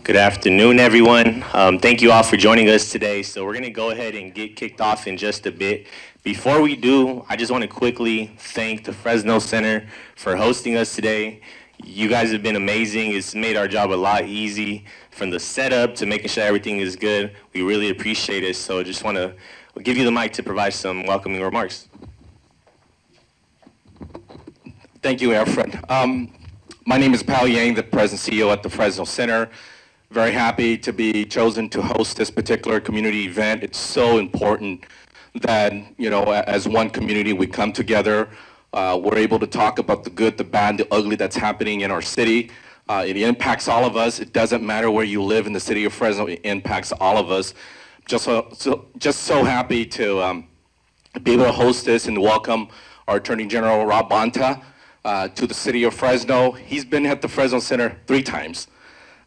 Good afternoon, everyone. Thank you all for joining us today. So we're going to go ahead and get kicked off in just a bit. Before we do, I just want to quickly thank the Fresno Center for hosting us today. You guys have been amazing. It's made our job a lot easy, from the setup to making sure everything is good. We really appreciate it. So I just want to give you the mic to provide some welcoming remarks. Thank you, Efren. My name is Pal Yang, the President CEO at the Fresno Center. Very happy to be chosen to host this particular community event. It's so important that, you know, as one community, we come together. We're able to talk about the good, the bad, the ugly that's happening in our city. It impacts all of us. It doesn't matter where you live in the city of Fresno. It impacts all of us. Just so happy to be able to host this and welcome our Attorney General, Bonta, to the city of Fresno. He's been at the Fresno Center 3 times.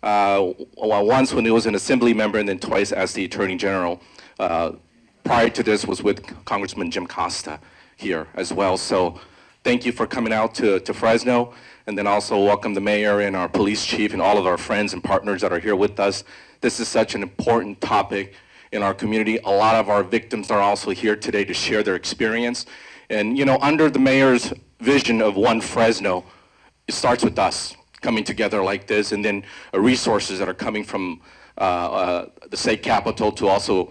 Once when he was an assembly member and then twice as the Attorney General. Prior to this was with Congressman Jim Costa here as well. So thank you for coming out to Fresno, and then also welcome the mayor and our police chief and all of our friends and partners that are here with us. This is such an important topic in our community. A lot of our victims are also here today to share their experience. And you know, under the mayor's vision of One Fresno, it starts with us coming together like this, and then resources that are coming from the state capitol to also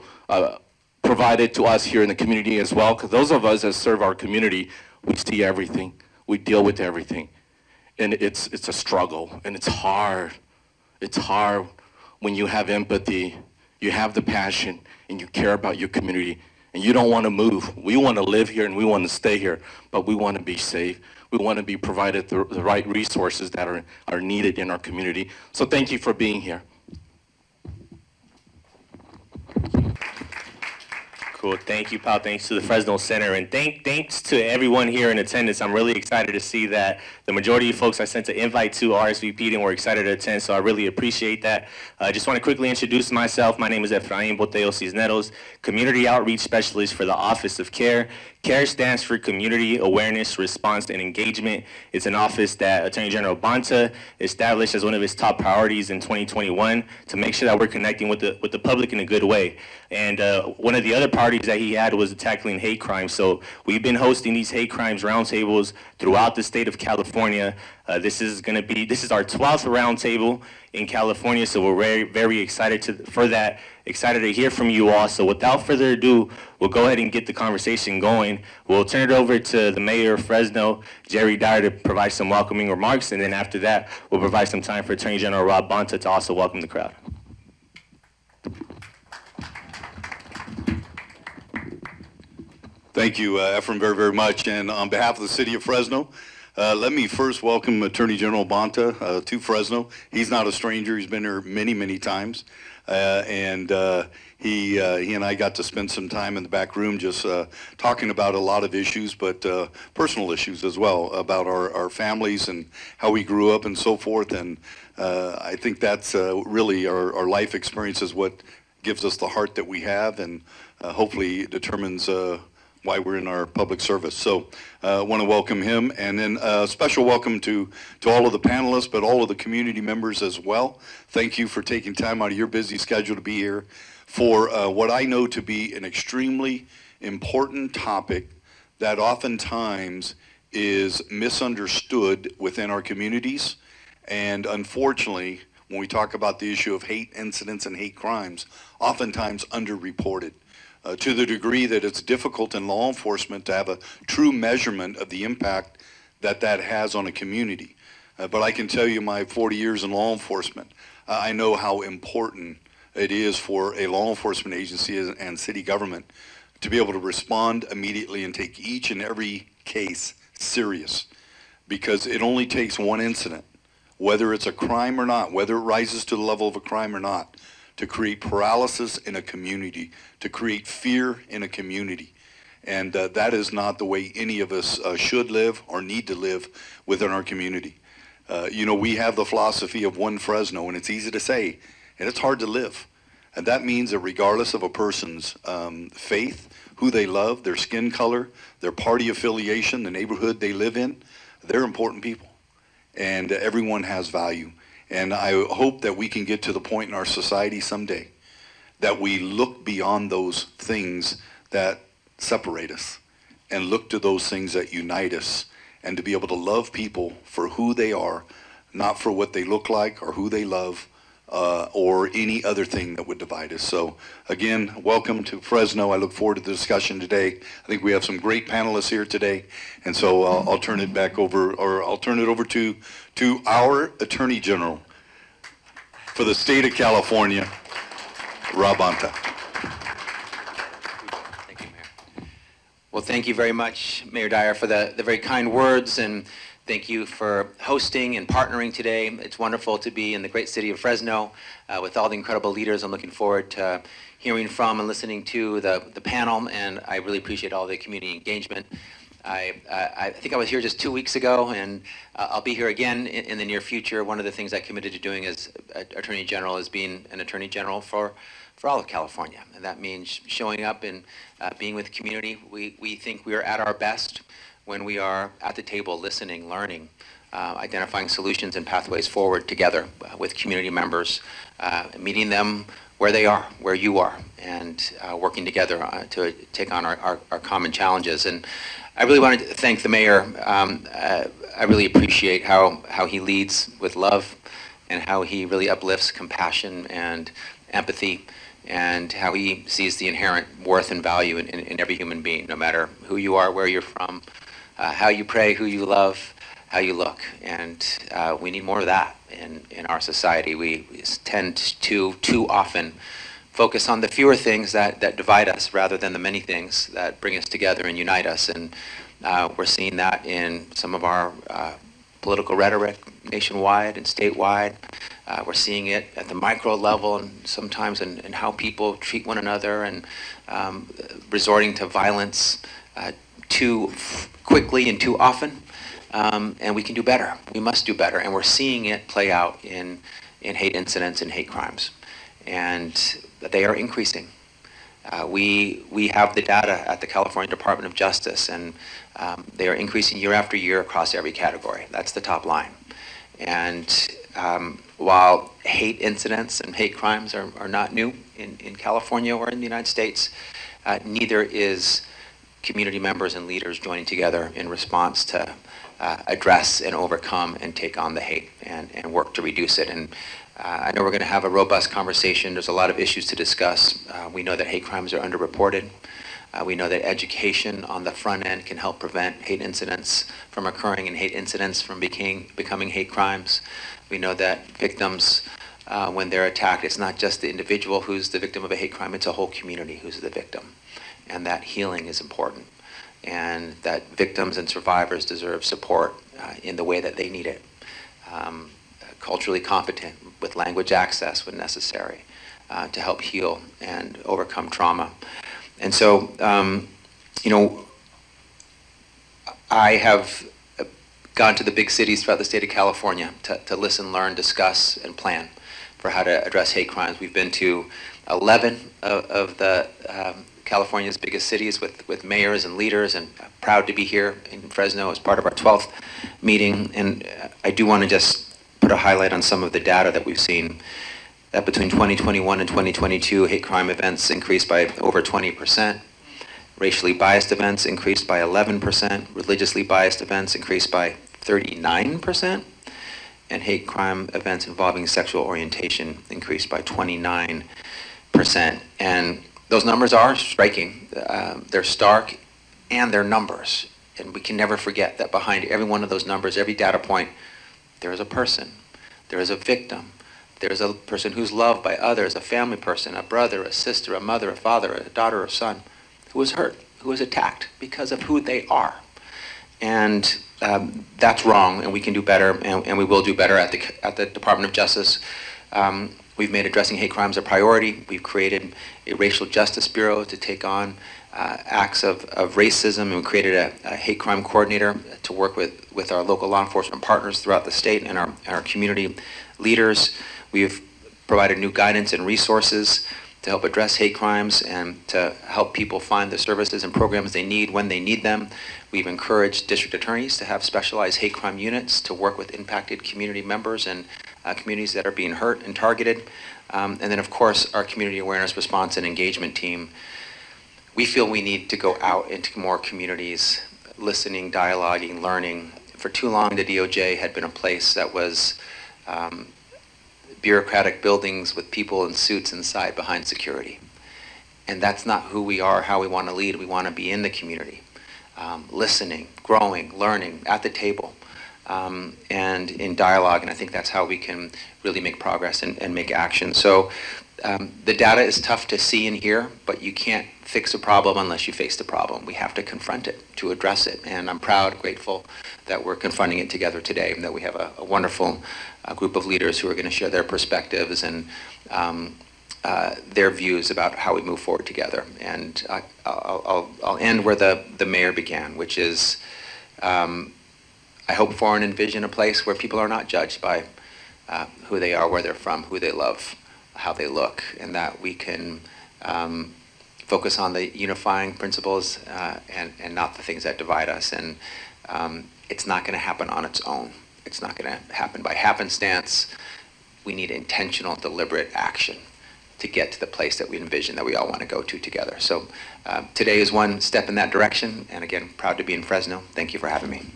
provide it to us here in the community as well. Because those of us that serve our community, we see everything, we deal with everything, and it's a struggle, and it's hard. It's hard when you have empathy, you have the passion, and you care about your community, and you don't want to move. We want to live here and we want to stay here, but we want to be safe. We want to be provided the right resources that are needed in our community. So thank you for being here. Cool. Thank you, Pal. Thanks to the Fresno Center. And thanks to everyone here in attendance. I'm really excited to see that the majority of folks I sent an invite to RSVP'd and were excited to attend, so I really appreciate that. I just want to quickly introduce myself. My name is Efrain Boteo Cisneros, Community Outreach Specialist for the Office of CARE. CARE stands for Community Awareness, Response, and Engagement. It's an office that Attorney General Bonta established as one of his top priorities in 2021 to make sure that we're connecting with the public in a good way. And one of the other priorities that he had was tackling hate crime. So we've been hosting these hate crimes roundtables throughout the state of California. This is our 12th roundtable in California, so we're very, very excited for that. Excited to hear from you all. So without further ado, we'll go ahead and get the conversation going. We'll turn it over to the mayor of Fresno, Jerry Dyer, to provide some welcoming remarks, and then after that, we'll provide some time for Attorney General Rob Bonta to also welcome the crowd. Thank you, Efren, very, very much. And on behalf of the city of Fresno, let me first welcome Attorney General Bonta to Fresno. He's not a stranger. He's been here many, many times. He and I got to spend some time in the back room just talking about a lot of issues, but personal issues as well, about our families and how we grew up and so forth. And I think that's really our life experience is what gives us the heart that we have, and hopefully determines why we're in our public service. So I want to welcome him, and then a special welcome to all of the panelists, but all of the community members as well. Thank you for taking time out of your busy schedule to be here for what I know to be an extremely important topic that oftentimes is misunderstood within our communities. And unfortunately, when we talk about the issue of hate incidents and hate crimes, oftentimes underreported. To the degree that it's difficult in law enforcement to have a true measurement of the impact that has on a community. But I can tell you, my 40 years in law enforcement, I know how important it is for a law enforcement agency and city government to be able to respond immediately and take each and every case serious, because it only takes one incident, whether it's a crime or not, whether it rises to the level of a crime or not, to create paralysis in a community, to create fear in a community. And that is not the way any of us should live or need to live within our community. You know, we have the philosophy of One Fresno, and it's easy to say, and it's hard to live. And that means that regardless of a person's faith, who they love, their skin color, their party affiliation, the neighborhood they live in, they're important people. And everyone has value. And I hope that we can get to the point in our society someday that we look beyond those things that separate us and look to those things that unite us, and to be able to love people for who they are, not for what they look like or who they love, or any other thing that would divide us. So again, welcome to Fresno. I look forward to the discussion today. I think we have some great panelists here today, and so I'll turn it back over, or I'll turn it over to our Attorney General for the state of California, Rob Bonta. Thank you, Mayor. Well, thank you very much, Mayor Dyer, for the very kind words, and thank you for hosting and partnering today. It's wonderful to be in the great city of Fresno with all the incredible leaders. I'm looking forward to hearing from and listening to the panel, and I really appreciate all the community engagement. I think I was here just 2 weeks ago, and I'll be here again in the near future. One of the things I committed to doing as Attorney General is being an Attorney General for all of California, and that means showing up and being with the community. We think we are at our best when we are at the table listening, learning, identifying solutions and pathways forward together with community members, meeting them where they are, where you are, and working together to take on our common challenges. And I really wanted to thank the mayor. I really appreciate how he leads with love, and how he really uplifts compassion and empathy, and how he sees the inherent worth and value in every human being, no matter who you are, where you're from, how you pray, who you love, how you look. And we need more of that in our society. We tend to too often focus on the fewer things that divide us rather than the many things that bring us together and unite us. And we're seeing that in some of our political rhetoric nationwide and statewide. We're seeing it at the micro level, and sometimes in how people treat one another, and resorting to violence too quickly and too often. And we can do better. We must do better. And we're seeing it play out in hate incidents and hate crimes. And they are increasing. We have the data at the California Department of Justice, and they are increasing year after year across every category. That's the top line. And while hate incidents and hate crimes are not new in California or in the United States, neither is community members and leaders joining together in response to address and overcome and take on the hate and work to reduce it. And I know we're going to have a robust conversation. There's a lot of issues to discuss. We know that hate crimes are underreported. We know that education on the front end can help prevent hate incidents from occurring and hate incidents from becoming hate crimes. We know that victims, when they're attacked, it's not just the individual who's the victim of a hate crime, it's a whole community who's the victim. And that healing is important. And that victims and survivors deserve support in the way that they need it. Culturally competent, with language access when necessary, to help heal and overcome trauma. And so, you know, I have gone to the big cities throughout the state of California to listen, learn, discuss, and plan for how to address hate crimes. We've been to 11 of the California's biggest cities with mayors and leaders, and proud to be here in Fresno as part of our 12th meeting. And I do want to just put a highlight on some of the data that we've seen. That between 2021 and 2022, hate crime events increased by over 20%. Racially biased events increased by 11%. Religiously biased events increased by 39%. And hate crime events involving sexual orientation increased by 29%. And those numbers are striking. They're stark, and they're numbers. And we can never forget that behind every one of those numbers, every data point, there is a person. There is a victim. There's a person who's loved by others, a family person, a brother, a sister, a mother, a father, a daughter, or son, who was hurt, who was attacked because of who they are. And that's wrong, and we can do better, and we will do better at the Department of Justice. We've made addressing hate crimes a priority. We've created a racial justice bureau to take on acts of racism, and we created a hate crime coordinator to work with our local law enforcement partners throughout the state and our community leaders. We've provided new guidance and resources to help address hate crimes and to help people find the services and programs they need when they need them. We've encouraged district attorneys to have specialized hate crime units to work with impacted community members and communities that are being hurt and targeted. And then, of course, our community awareness, response, and engagement team. We feel we need to go out into more communities, listening, dialoguing, learning. For too long, the DOJ had been a place that was bureaucratic buildings with people in suits inside behind security. And that's not who we are, how we want to lead. We want to be in the community, listening, growing, learning, at the table, and in dialogue. And I think that's how we can really make progress and make action. So the data is tough to see and hear, but you can't fix a problem unless you face the problem. We have to confront it to address it. And I'm proud, grateful that we're confronting it together today, and that we have a wonderful group of leaders who are going to share their perspectives and their views about how we move forward together. And I'll end where the mayor began, which is I hope for and envision a place where people are not judged by who they are, where they're from, who they love, how they look, and that we can focus on the unifying principles and not the things that divide us. And it's not going to happen on its own. It's not going to happen by happenstance. We need intentional, deliberate action to get to the place that we envision that we all want to go to together. So today is one step in that direction, and again, proud to be in Fresno. Thank you for having me.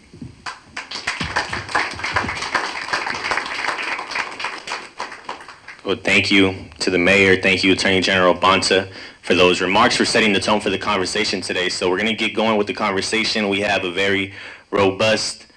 Well, thank you to the mayor. Thank you, Attorney General Bonta, for those remarks, for setting the tone for the conversation today. So we're going to get going with the conversation. We have a very robust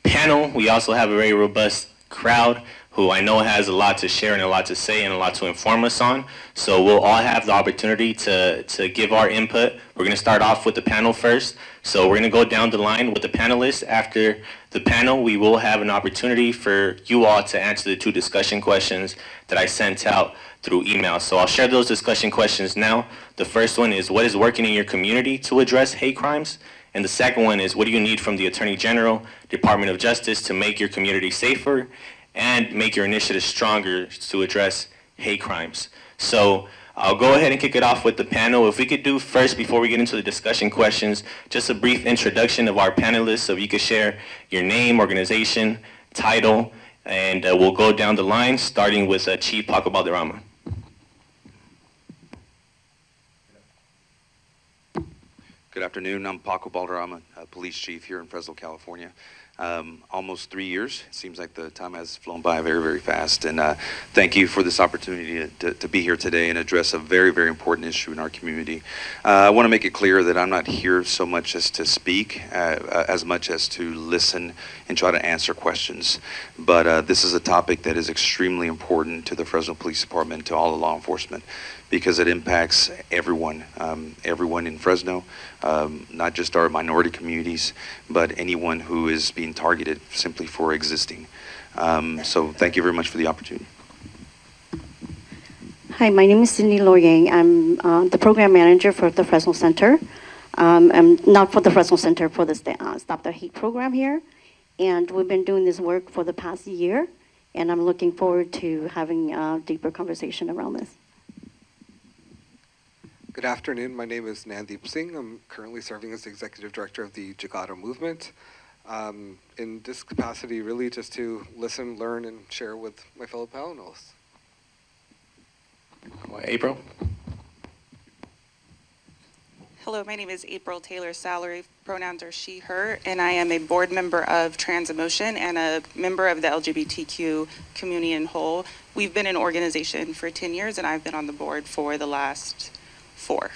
panel. We also have a very robust crowd who I know has a lot to share and a lot to say and a lot to inform us on. So we'll all have the opportunity to give our input. We're going to start off with the panel first. So we're going to go down the line with the panelists. After the panel, we will have an opportunity for you all to answer the 2 discussion questions that I sent out through email. So I'll share those discussion questions now. The first one is, what is working in your community to address hate crimes? And the second one is, what do you need from the Attorney General, Department of Justice to make your community safer and make your initiatives stronger to address hate crimes? So I'll go ahead and kick it off with the panel. If we could do first, before we get into the discussion questions, just a brief introduction of our panelists. So if you could share your name, organization, title, and we'll go down the line, starting with Chief Paco Valderrama. Good afternoon. I'm Paco Valderrama, police chief here in Fresno, California. Almost 3 years. It seems like the time has flown by very, very fast. And thank you for this opportunity to be here today and address a very, very important issue in our community. I want to make it clear that I'm not here so much as to speak, as much as to listen and try to answer questions. But this is a topic that is extremely important to the Fresno Police Department, to all the law enforcement, because it impacts everyone, everyone in Fresno, not just our minority communities, but anyone who is being targeted simply for existing. So thank you very much for the opportunity. Hi, my name is Cindy Loyang. I'm the program manager for the Fresno Center. I'm not for the Fresno Center, for the Stop the Hate program here. And we've been doing this work for the past year, and I'm looking forward to having a deeper conversation around this. Good afternoon. My name is Nandeep Singh. I'm currently serving as the Executive Director of the Jagado Movement. In this capacity, really just to listen, learn, and share with my fellow panelists. April? Hello, my name is April Taylor Salary. Pronouns are she, her, and I am a board member of Trans Emotion and a member of the LGBTQ community in whole. We've been an organization for 10 years, and I've been on the board for the last 4.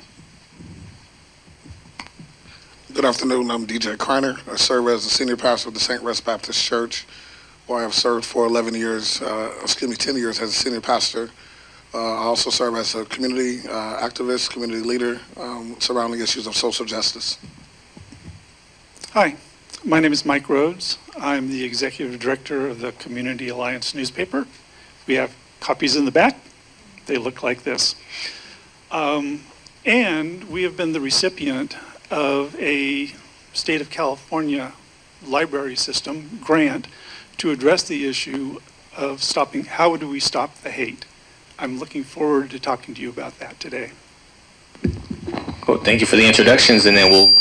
Good afternoon. I'm DJ Kreiner. I serve as the senior pastor of the St. Rest Baptist Church, where I have served for 10 years as a senior pastor. I also serve as a community activist, community leader surrounding issues of social justice. Hi, my name is Mike Rhodes. I'm the executive director of the Community Alliance newspaper. We have copies in the back. They look like this. And we have been the recipient of a state of California library system grant to address the issue of stopping, how do we stop the hate? I'm looking forward to talking to you about that today. Cool. Thank you for the introductions, and then we'll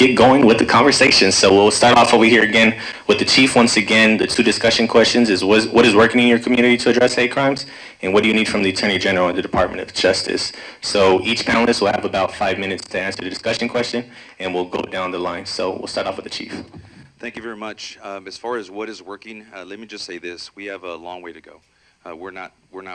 get going with the conversation. So we'll start off over here again with the chief. Once again, the two discussion questions is what is working in your community to address hate crimes, and what do you need from the Attorney General and the Department of Justice? So each panelist will have about 5 minutes to answer the discussion question, and we'll go down the line. So we'll start off with the chief. Thank you very much. As far as what is working, let me just say this: we have a long way to go. We're not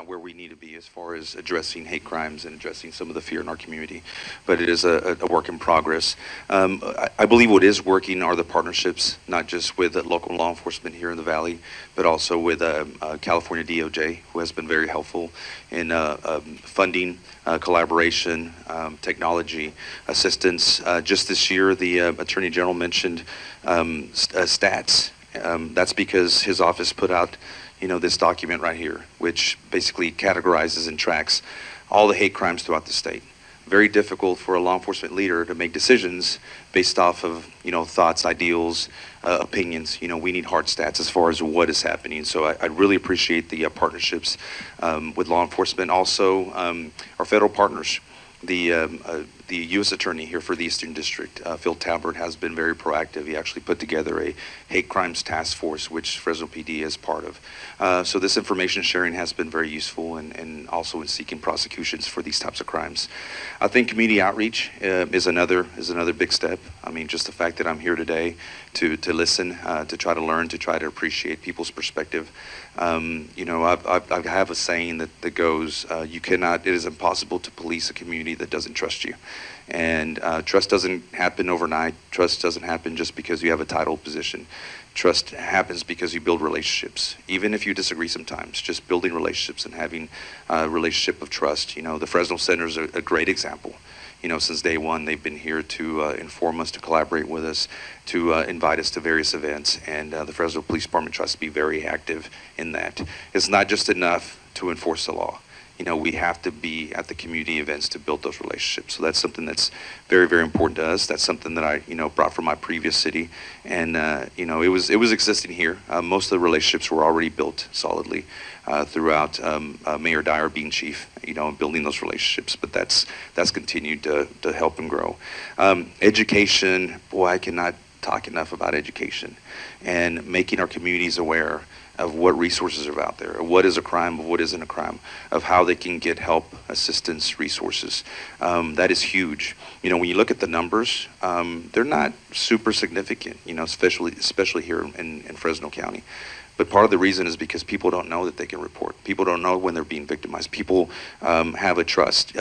where we need to be as far as addressing hate crimes and addressing some of the fear in our community, but it is a work in progress. I believe what is working are the partnerships, not just with local law enforcement here in the Valley, but also with California DOJ, who has been very helpful in funding, collaboration, technology, assistance. Just this year, the Attorney General mentioned stats. That's because his office put out this document right here, which basically categorizes and tracks all the hate crimes throughout the state. Very difficult for a law enforcement leader to make decisions based off of, thoughts, ideals, opinions. We need hard stats as far as what is happening. So I really appreciate the partnerships with law enforcement. Also, our federal partners. The U.S. Attorney here for the Eastern District, Phil Talbert, has been very proactive. He actually put together a hate crimes task force, which Fresno PD is part of. So this information sharing has been very useful, and also in seeking prosecutions for these types of crimes. I think community outreach is another big step. I mean, just the fact that I'm here today to listen, to try to learn, to try to appreciate people's perspective. I have a saying that goes, it is impossible to police a community that doesn't trust you. And trust doesn't happen overnight. Trust doesn't happen just because you have a title position. Trust happens because you build relationships. Even if you disagree sometimes, just building relationships and having a relationship of trust. The Fresno Center is a great example. Since day one, they've been here to inform us, to collaborate with us, to invite us to various events, and the Fresno Police Department tries to be very active in that. It's not just enough to enforce the law. We have to be at the community events to build those relationships. So that's something that's very, very important to us. That's something that I, brought from my previous city, and it was existing here. Most of the relationships were already built solidly throughout Mayor Dyer being chief, and building those relationships. But that's continued to help and grow. Education, boy, I cannot talk enough about education and making our communities aware of what resources are out there, of what is a crime, of what isn't a crime, of how they can get help, assistance, resources. That is huge. When you look at the numbers, they're not super significant, especially here in Fresno County. But part of the reason is because people don't know that they can report. People don't know when they're being victimized. People have a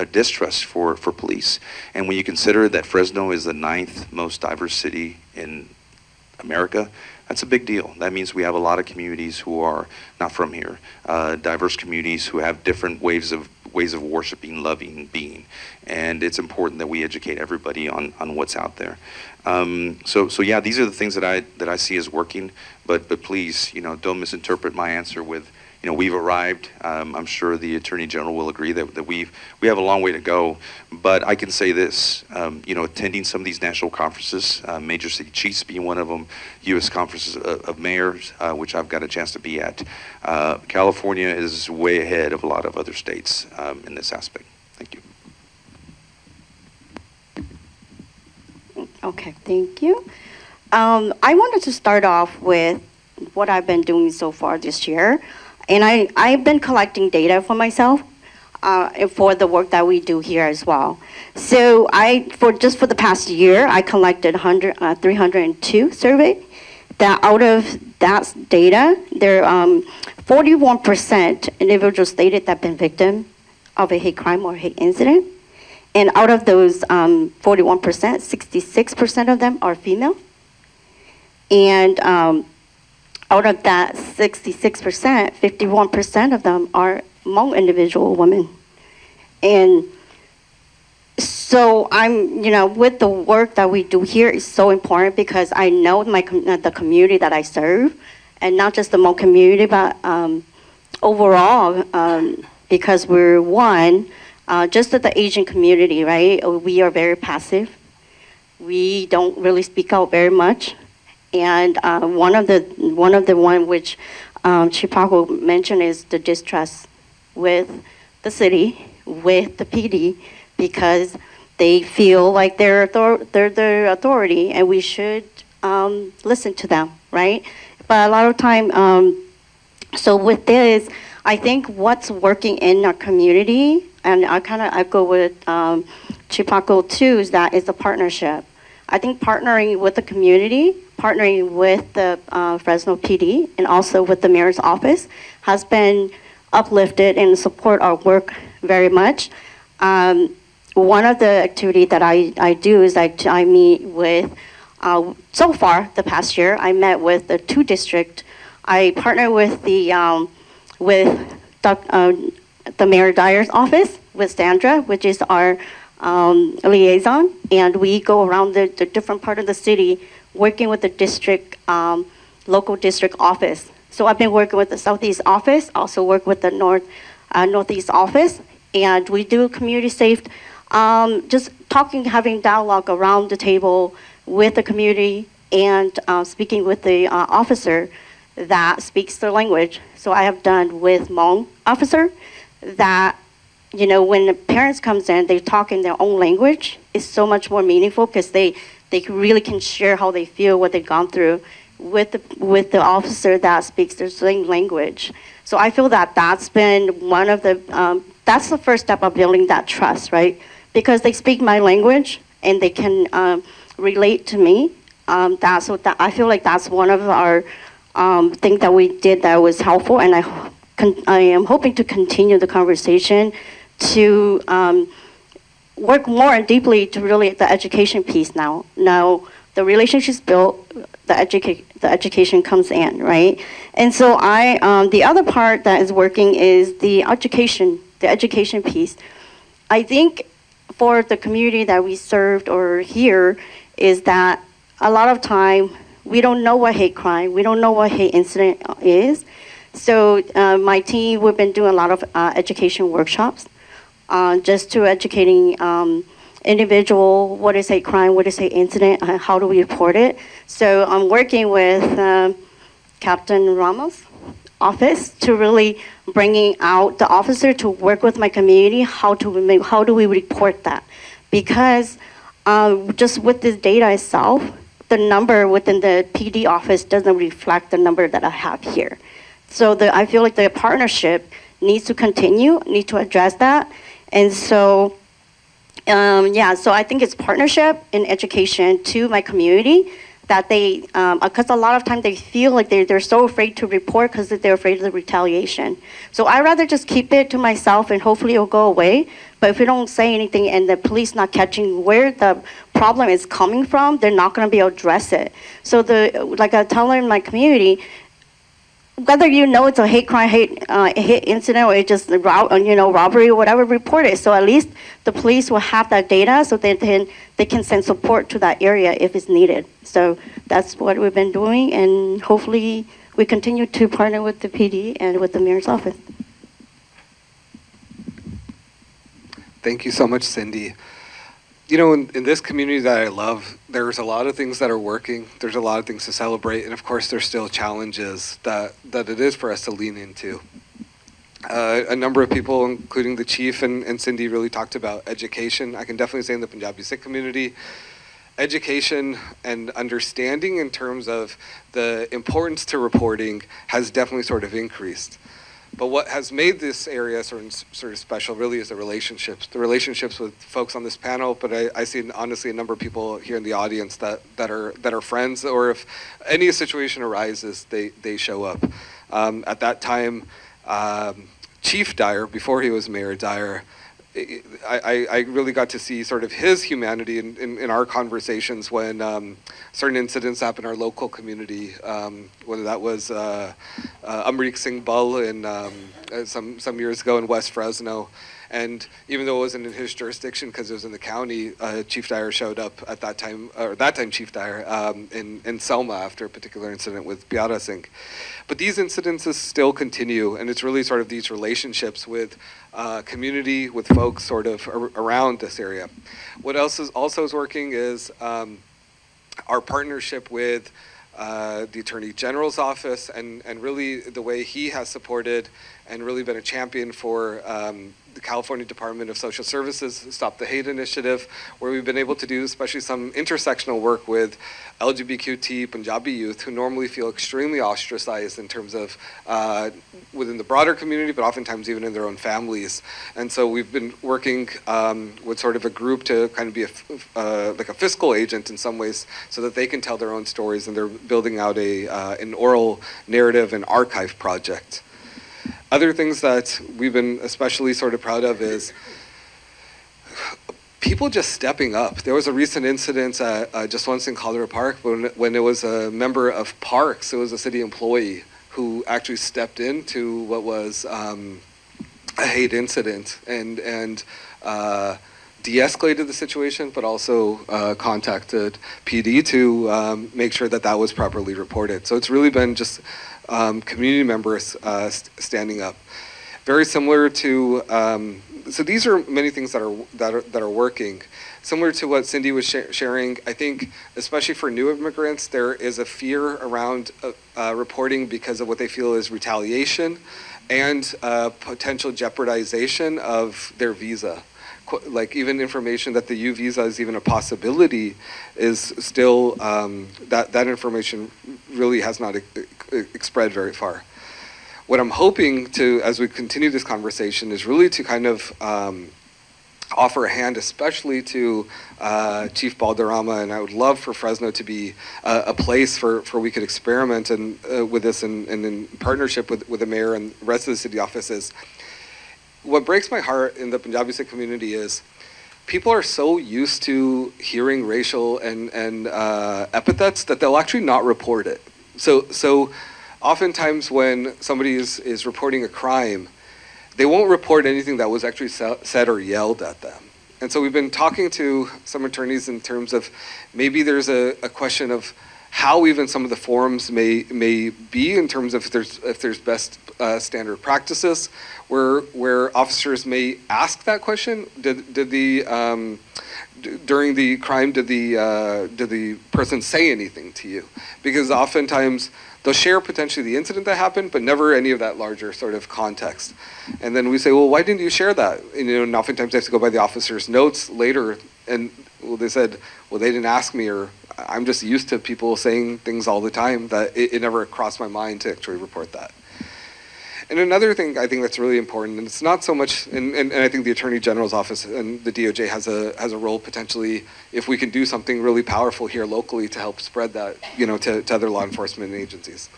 distrust for police. And when you consider that Fresno is the 9th most diverse city in America, that's a big deal. That means we have a lot of communities who are not from here, diverse communities who have different ways of worshiping, loving, being, and it's important that we educate everybody on what's out there. So yeah, these are the things that I see as working. But please, don't misinterpret my answer with, we've arrived. I'm sure the Attorney General will agree that we have a long way to go. But I can say this, attending some of these national conferences, Major City Chiefs being one of them, U.S. Conferences of Mayors, which I've got a chance to be at. California is way ahead of a lot of other states in this aspect. Thank you. Okay, thank you. I wanted to start off with what I've been doing so far this year. And I've been collecting data for myself for the work that we do here as well. So for the past year, I collected 302 surveys. That out of that data, there 41% individuals stated that have been victim of a hate crime or hate incident. And out of those 41%, 66% of them are female. And out of that 66%, 51% of them are Hmong individual women. And so with the work that we do here is so important because I know the community that I serve, and not just the Hmong community, but overall, because we're one, just at the Asian community, right? We are very passive. We don't really speak out very much. And one of the which Chicago mentioned is the distrust with the city, with the PD, because they feel like they're the authority, and we should listen to them, right? But a lot of time, so with this, I think what's working in our community, and I go with Chipaco too, is that it's a partnership. I think partnering with the community, partnering with the Fresno PD, and also with the mayor's office has been uplifted and support our work very much. One of the activities that I do is I meet with, so far the past year, I met with the 2 district. I partner with the Mayor Dyer's office, with Sandra, which is our liaison, and we go around the different part of the city working with the district, local district office. So I've been working with the Southeast office, also work with the Northeast office, and we do community safe, just talking, having dialogue around the table with the community and speaking with the officer that speaks their language. So I have done with Hmong officer that, you know, when the parents comes in, they talk in their own language. It's so much more meaningful because they really can share how they feel, what they've gone through with the officer that speaks their same language. So I feel that that's been one of the, that's the first step of building that trust, right? Because they speak my language and they can relate to me. That's what I feel like that's one of our things that we did that was helpful, and I am hoping to continue the conversation to work more and deeply to really the education piece now. Now the relationships built, the education comes in, right? And so the other part that is working is the education piece. I think for the community that we served or here is that a lot of time we don't know what hate crime, we don't know what hate incident is. So my team, we've been doing a lot of education workshops, just to educating individual, what is hate crime, what is hate incident, how do we report it. So I'm working with Captain Ramos' office to really bringing out the officer to work with my community, how do we report that? Because just with this data itself, the number within the PD office doesn't reflect the number that I have here. So I feel like the partnership needs to continue, need to address that. And so, so I think it's partnership in education to my community that they, because a lot of times they feel like they're so afraid to report because they're afraid of the retaliation. So I'd rather just keep it to myself and hopefully it'll go away. But if we don't say anything and the police not catching where the problem is coming from, they're not going to be able to address it. So like I tell in my community, whether you know it's a hate crime, hate incident, or it's just robbery or whatever, report it. So at least the police will have that data, so they can send support to that area if it's needed. So that's what we've been doing, and hopefully we continue to partner with the PD and with the mayor's office. Thank you so much, Cindy. You know, in this community that I love, there's a lot of things that are working. There's a lot of things to celebrate. And of course, there's still challenges that it is for us to lean into. A number of people, including the chief and Cindy, really talked about education. I can definitely say in the Punjabi Sikh community, education and understanding in terms of the importance to reporting has definitely sort of increased. But what has made this area sort of special really is the relationships with folks on this panel. But I see honestly a number of people here in the audience that are friends, or if any situation arises, they show up. At that time, Chief Dyer, before he was Mayor Dyer, I really got to see sort of his humanity in our conversations when certain incidents happened in our local community, whether that was Amrik Singh Bull some years ago in West Fresno. And even though it wasn't in his jurisdiction because it was in the county, Chief Dyer showed up at that time, or that time Chief Dyer, in Selma after a particular incident with Pyara Singh. But these incidences still continue, and it's really sort of these relationships with community, with folks sort of around this area. What else is also working is our partnership with the Attorney General's office, and really the way he has supported and really been a champion for the California Department of Social Services Stop the Hate initiative, where we've been able to do especially some intersectional work with LGBTQ Punjabi youth who normally feel extremely ostracized in terms of within the broader community, but oftentimes even in their own families. And so we've been working with sort of a group to kind of be like a fiscal agent in some ways, so that they can tell their own stories, and they're building out an oral narrative and archive project. Other things that we've been especially sort of proud of is people just stepping up. There was a recent incident just once in Colorado Park when it was a member of Parks, it was a city employee who actually stepped into what was a hate incident and de-escalated the situation, but also contacted PD to make sure that that was properly reported. So it's really been just community members standing up. Very similar to, so these are many things that are working. Similar to what Cindy was sharing, I think, especially for new immigrants, there is a fear around reporting because of what they feel is retaliation and potential jeopardization of their visa. Like even information that the U visa is even a possibility is still, that information really has not spread very far. What I'm hoping to, as we continue this conversation, is really to kind of offer a hand, especially to Chief Balderrama, and I would love for Fresno to be a place for we could experiment and with this and in partnership with the mayor and the rest of the city offices. What breaks my heart in the Punjabi Sikh community is people are so used to hearing racial and epithets that they'll actually not report it. So oftentimes when somebody is reporting a crime, they won't report anything that was actually said or yelled at them. And so we've been talking to some attorneys in terms of maybe there's a question of how even some of the forums may be in terms of if there's best standard practices, where officers may ask that question. During the crime, did the person say anything to you? Because oftentimes they'll share potentially the incident that happened, but never any of that larger sort of context. And then we say, well, why didn't you share that? And oftentimes they have to go by the officer's notes later, and they said, well, they didn't ask me, or I'm just used to people saying things all the time that it never crossed my mind to actually report that. And another thing I think that's really important, and it's not so much, and I think the Attorney General's office and the DOJ has a role potentially, if we can do something really powerful here locally to help spread that, to other law enforcement agencies.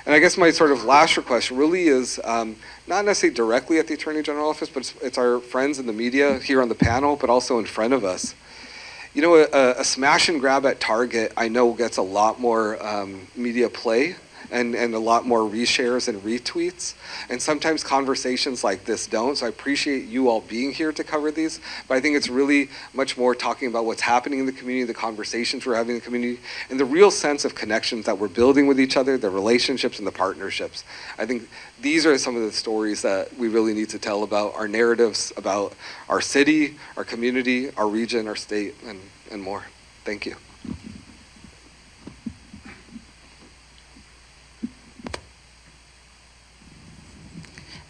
And I guess my sort of last request really is not necessarily directly at the Attorney General office, but it's our friends in the media here on the panel, but also in front of us. A smash and grab at Target, I know, gets a lot more media play and a lot more reshares and retweets. And sometimes conversations like this don't. So I appreciate you all being here to cover these. But I think it's really much more talking about what's happening in the community, the conversations we're having in the community, and the real sense of connections that we're building with each other, the relationships and the partnerships. I think these are some of the stories that we really need to tell about our narratives, about our city, our community, our region, our state, and more. Thank you.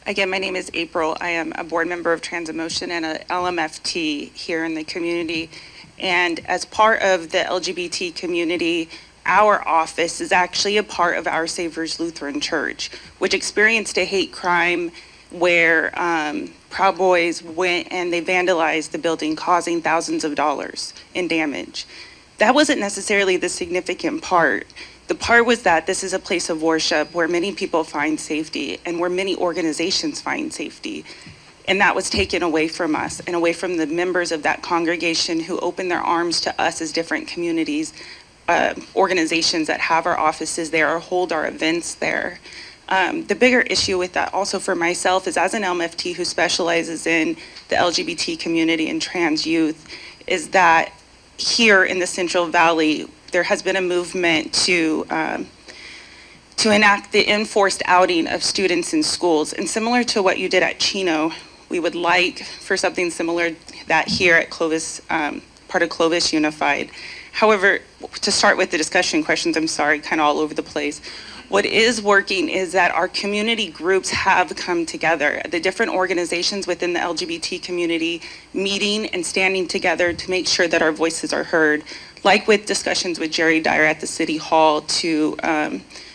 Again, my name is April. I am a board member of Transamotion and an LMFT here in the community. And as part of the LGBT community, our office is actually a part of Our Savior's Lutheran Church, which experienced a hate crime where Proud Boys went and they vandalized the building, causing thousands of dollars in damage. That wasn't necessarily the significant part. The part was that this is a place of worship where many people find safety and where many organizations find safety. And that was taken away from us and away from the members of that congregation who opened their arms to us as different communities, organizations that have our offices there or hold our events there. The bigger issue with that also for myself is, as an LMFT who specializes in the LGBT community and trans youth, is that here in the Central Valley, there has been a movement to enact the enforced outing of students in schools. And similar to what you did at Chino, we would like for something similar that here at Clovis, part of Clovis Unified, However, to start with the discussion questions, I'm sorry, kind of all over the place. What is working is that our community groups have come together. The different organizations within the LGBT community meeting and standing together to make sure that our voices are heard. Like with discussions with Jerry Dyer at the City Hall to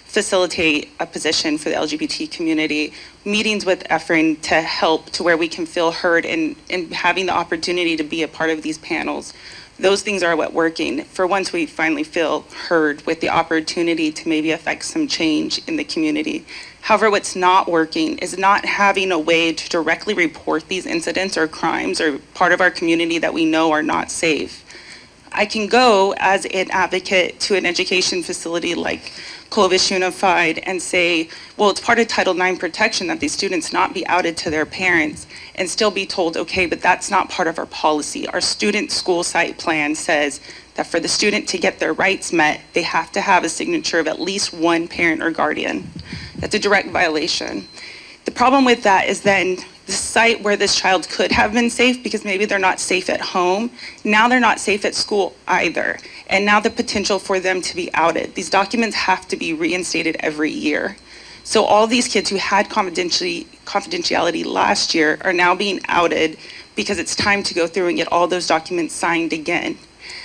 facilitate a position for the LGBT community, meetings with Efrain to help to where we can feel heard and having the opportunity to be a part of these panels. Those things are what working. For once we finally feel heard with the opportunity to maybe affect some change in the community. However, what's not working is not having a way to directly report these incidents or crimes or part of our community that we know are not safe. I can go as an advocate to an education facility like Clovis Unified and say, well, it's part of Title IX protection that these students not be outed to their parents and still be told, okay, but that's not part of our policy. Our student school site plan says that for the student to get their rights met, they have to have a signature of at least one parent or guardian. That's a direct violation. The problem with that is then the site where this child could have been safe, because maybe they're not safe at home, now they're not safe at school either. And now the potential for them to be outed. These documents have to be reinstated every year. So all these kids who had confidentiality last year are now being outed because it's time to go through and get all those documents signed again.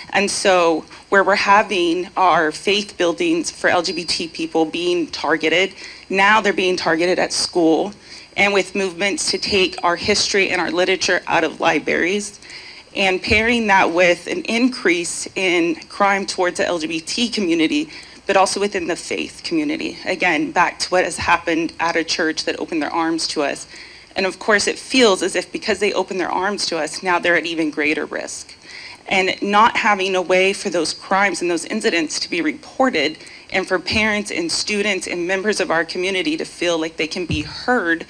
And so where we're having our faith buildings for LGBT people being targeted, now they're being targeted at school, and with movements to take our history and our literature out of libraries, and pairing that with an increase in crime towards the LGBT community, but also within the faith community. Again, back to what has happened at a church that opened their arms to us. And of course, it feels as if because they opened their arms to us, now they're at even greater risk. And not having a way for those crimes and those incidents to be reported, and for parents and students and members of our community to feel like they can be heard,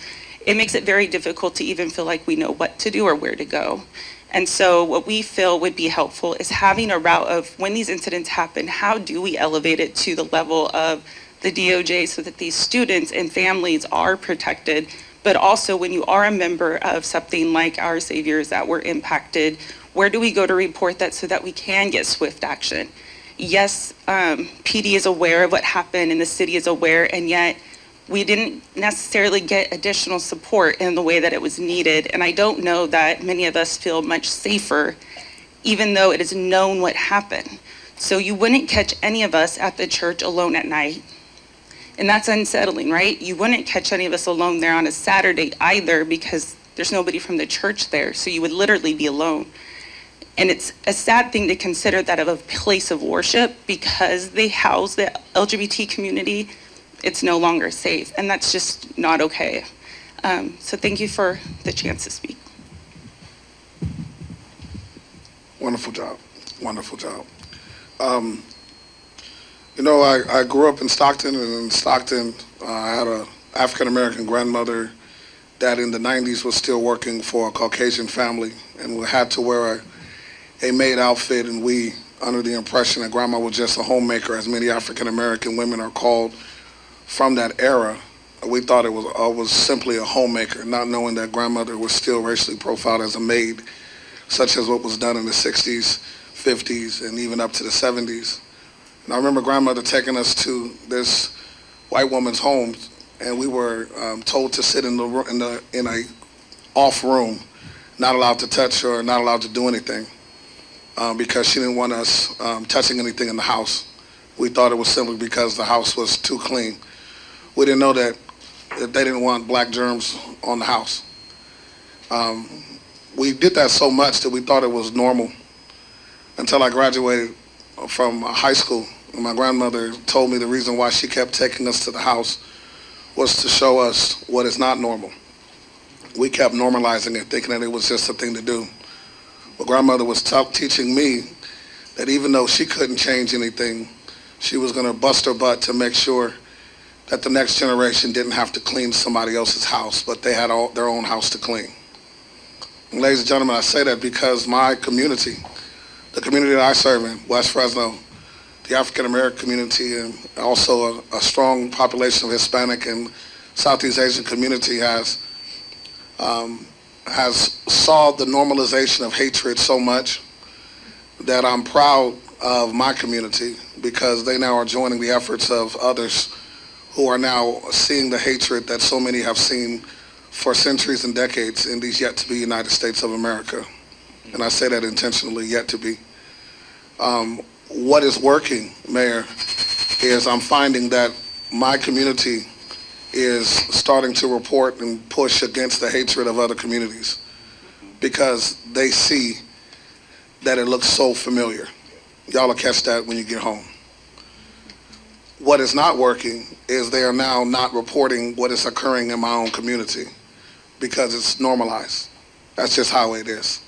it makes it very difficult to even feel like we know what to do or where to go. And so what we feel would be helpful is having a route of when these incidents happen, how do we elevate it to the level of the DOJ so that these students and families are protected, but also when you are a member of something like Our Saviors that were impacted, where do we go to report that so that we can get swift action? Yes, PD is aware of what happened and the city is aware, and yet we didn't necessarily get additional support in the way that it was needed. And I don't know that many of us feel much safer, even though it is known what happened. So you wouldn't catch any of us at the church alone at night. And that's unsettling, right? You wouldn't catch any of us alone there on a Saturday either, because there's nobody from the church there. So you would literally be alone. And it's a sad thing to consider that of a place of worship, because they house the LGBT community, it's no longer safe. And that's just not okay. So thank you for the chance to speak. Wonderful job. Wonderful job. You know, I grew up in Stockton, and in Stockton, I had an African-American grandmother that in the 90s was still working for a Caucasian family, and we had to wear a maid outfit, and we, under the impression that grandma was just a homemaker, as many African-American women are called from that era, we thought it was simply a homemaker, not knowing that grandmother was still racially profiled as a maid, such as what was done in the 60s, 50s, and even up to the 70s. And I remember grandmother taking us to this white woman's home, and we were told to sit in a off room, not allowed to touch her, not allowed to do anything, because she didn't want us touching anything in the house. We thought it was simply because the house was too clean. We didn't know that they didn't want black germs on the house. We did that so much that we thought it was normal until I graduated from high school. And my grandmother told me the reason why she kept taking us to the house was to show us what is not normal. We kept normalizing it, thinking that it was just a thing to do. But grandmother was teaching me that even though she couldn't change anything, she was going to bust her butt to make sure that the next generation didn't have to clean somebody else's house, but they had their own house to clean. And ladies and gentlemen, I say that because my community, the community that I serve in, West Fresno, the African-American community, and also a strong population of Hispanic and Southeast Asian community has saw the normalization of hatred so much that I'm proud of my community because they now are joining the efforts of others who are now seeing the hatred that so many have seen for centuries and decades in these yet to be United States of America. And I say that intentionally, yet to be. What is working, Mayor, is I'm finding that my community is starting to report and push against the hatred of other communities because they see that it looks so familiar. Y'all will catch that when you get home. What is not working is they are now not reporting what is occurring in my own community because it's normalized. That's just how it is.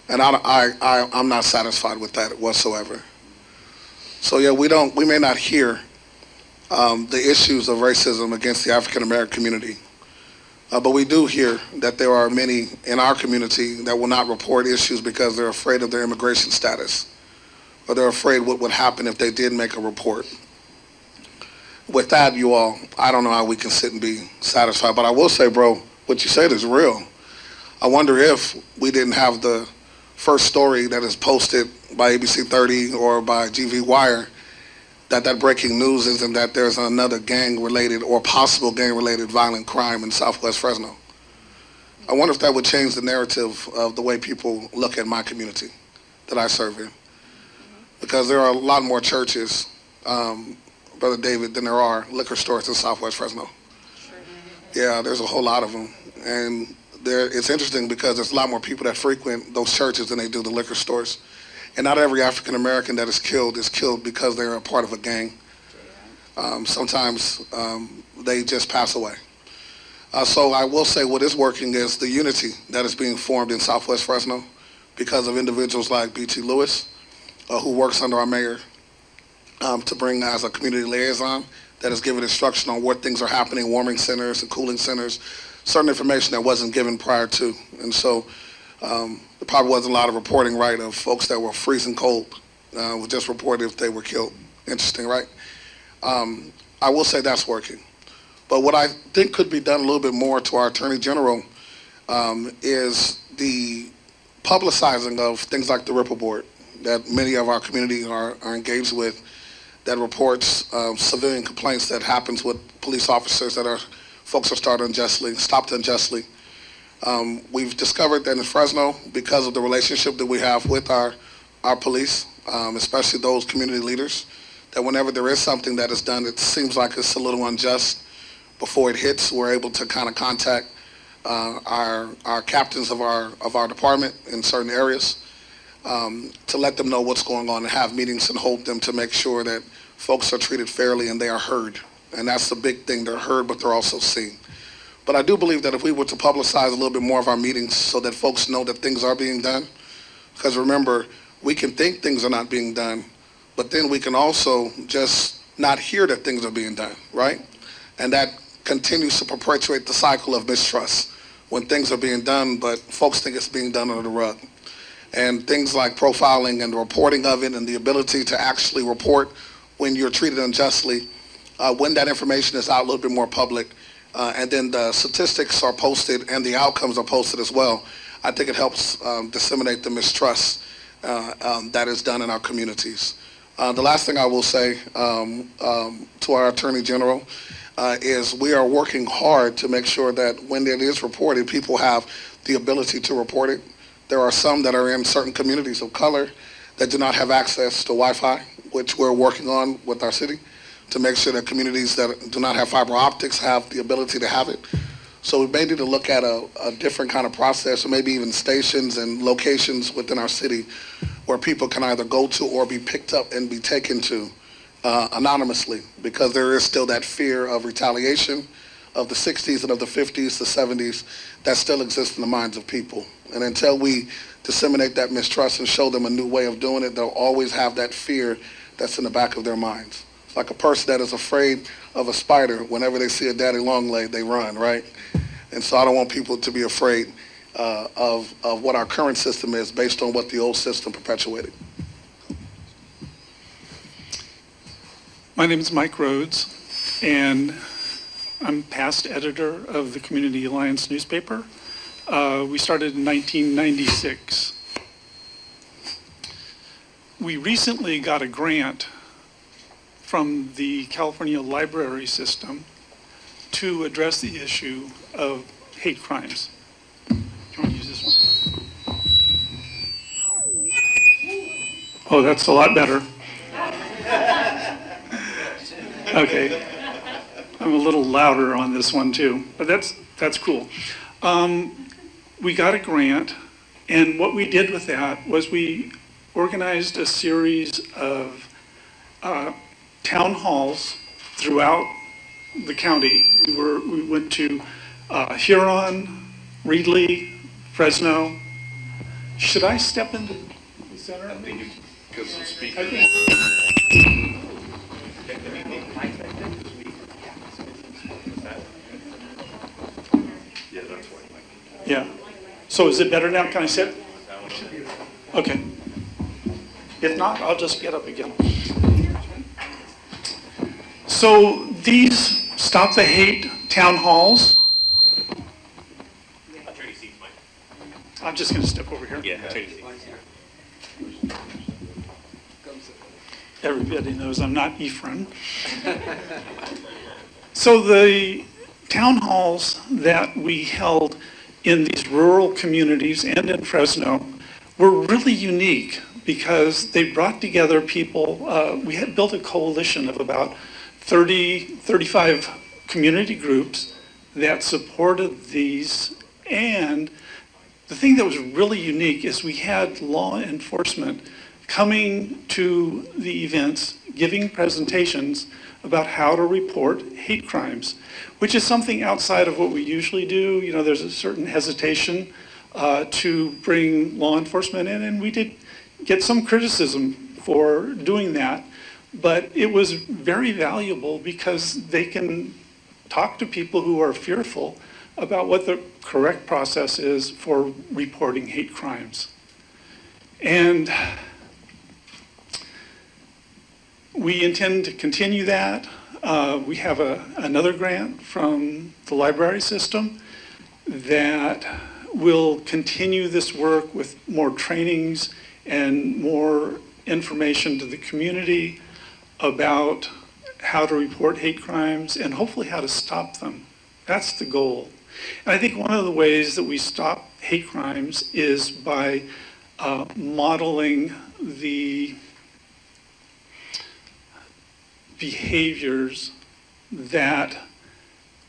And I'm not satisfied with that whatsoever. So yeah, we may not hear the issues of racism against the African American community, but we do hear that there are many in our community that will not report issues because they're afraid of their immigration status, or they're afraid what would happen if they did make a report. With that, you all, I don't know how we can sit and be satisfied, but I will say, bro, what you said is real. I wonder if we didn't have the first story that is posted by ABC 30 or by GV Wire, that breaking news isn't that there's another gang-related or possible gang-related violent crime in Southwest Fresno. I wonder if that would change the narrative of the way people look at my community that I serve in. Because there are a lot more churches, Brother David, than there are liquor stores in Southwest Fresno. Yeah, there's a whole lot of them. And it's interesting because there's a lot more people that frequent those churches than they do the liquor stores. And not every African American that is killed because they're a part of a gang. Sometimes they just pass away. So I will say what is working is the unity that is being formed in Southwest Fresno because of individuals like B.T. Lewis, who works under our mayor to bring as a community liaison that is giving instruction on what things are happening, warming centers and cooling centers, certain information that wasn't given prior to. And so there probably wasn't a lot of reporting, right, of folks that were freezing cold. Was just reported if they were killed. Interesting, right? I will say that's working. But what I think could be done a little bit more to our Attorney General is the publicizing of things like the Ripple Board that many of our community are engaged with, that reports civilian complaints that happens with police officers that folks are stopped unjustly. We've discovered that in Fresno, because of the relationship that we have with our police, especially those community leaders, that whenever there is something that is done, it seems like it's a little unjust. Before it hits, we're able to kind of contact our captains of our department in certain areas to let them know what's going on and have meetings and hold them to make sure that folks are treated fairly and they are heard. And that's the big thing. They're heard, but they're also seen. But I do believe that if we were to publicize a little bit more of our meetings so that folks know that things are being done, because remember, we can think things are not being done, but then we can also just not hear that things are being done, right? And that continues to perpetuate the cycle of mistrust when things are being done, but folks think it's being done under the rug. And things like profiling and the reporting of it and the ability to actually report when you're treated unjustly, when that information is out a little bit more public, and then the statistics are posted and the outcomes are posted as well, I think it helps disseminate the mistrust that is done in our communities. The last thing I will say to our Attorney General is we are working hard to make sure that when it is reported, people have the ability to report it. There are some that are in certain communities of color that do not have access to Wi-Fi, which we're working on with our city to make sure that communities that do not have fiber optics have the ability to have it. So we may need to look at a different kind of process, or maybe even stations and locations within our city where people can either go to or be picked up and be taken to anonymously, because there is still that fear of retaliation of the 60s and of the 50s, the 70s, that still exists in the minds of people. And until we disseminate that mistrust and show them a new way of doing it, they'll always have that fear that's in the back of their minds. It's like a person that is afraid of a spider. Whenever they see a daddy long leg, they run, right? And so I don't want people to be afraid of what our current system is based on what the old system perpetuated. My name is Mike Rhodes, and I'm past editor of the Community Alliance newspaper. We started in 1996. we recently got a grant from the California library system to address the issue of hate crimes. Do you want to use this one? Oh, that's a lot better. Okay. I'm a little louder on this one too, but that's cool. We got a grant, and what we did with that was we organized a series of town halls throughout the county. We went to Huron, Reedley, Fresno. Should I step into the center? I think because the speaker. Yeah. So is it better now? Can I sit? Okay. If not, I'll just get up again. So these Stop the Hate town halls. I'm just going to step over here. Yeah. Everybody knows I'm not Ephraim. So the town halls that we held in these rural communities and in Fresno were really unique because they brought together people. We had built a coalition of about 35 community groups that supported these. And the thing that was really unique is we had law enforcement coming to the events, giving presentations about how to report hate crimes, which is something outside of what we usually do. You know, there's a certain hesitation to bring law enforcement in, and we did get some criticism for doing that, but it was very valuable because they can talk to people who are fearful about what the correct process is for reporting hate crimes. And we intend to continue that. We have another grant from the library system that will continue this work with more trainings and more information to the community about how to report hate crimes and hopefully how to stop them. That's the goal. And I think one of the ways that we stop hate crimes is by modeling the behaviors that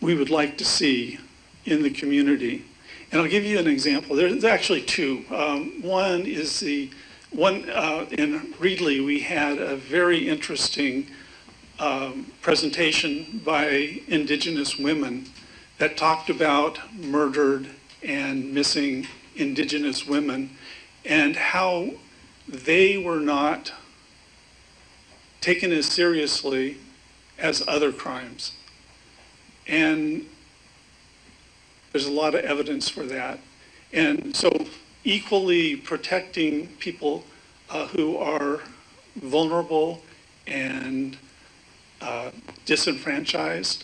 we would like to see in the community. And I'll give you an example. There's actually two. One is in Reedley, we had a very interesting presentation by Indigenous women that talked about murdered and missing Indigenous women and how they were not taken as seriously as other crimes. And there's a lot of evidence for that. And so equally protecting people who are vulnerable and disenfranchised.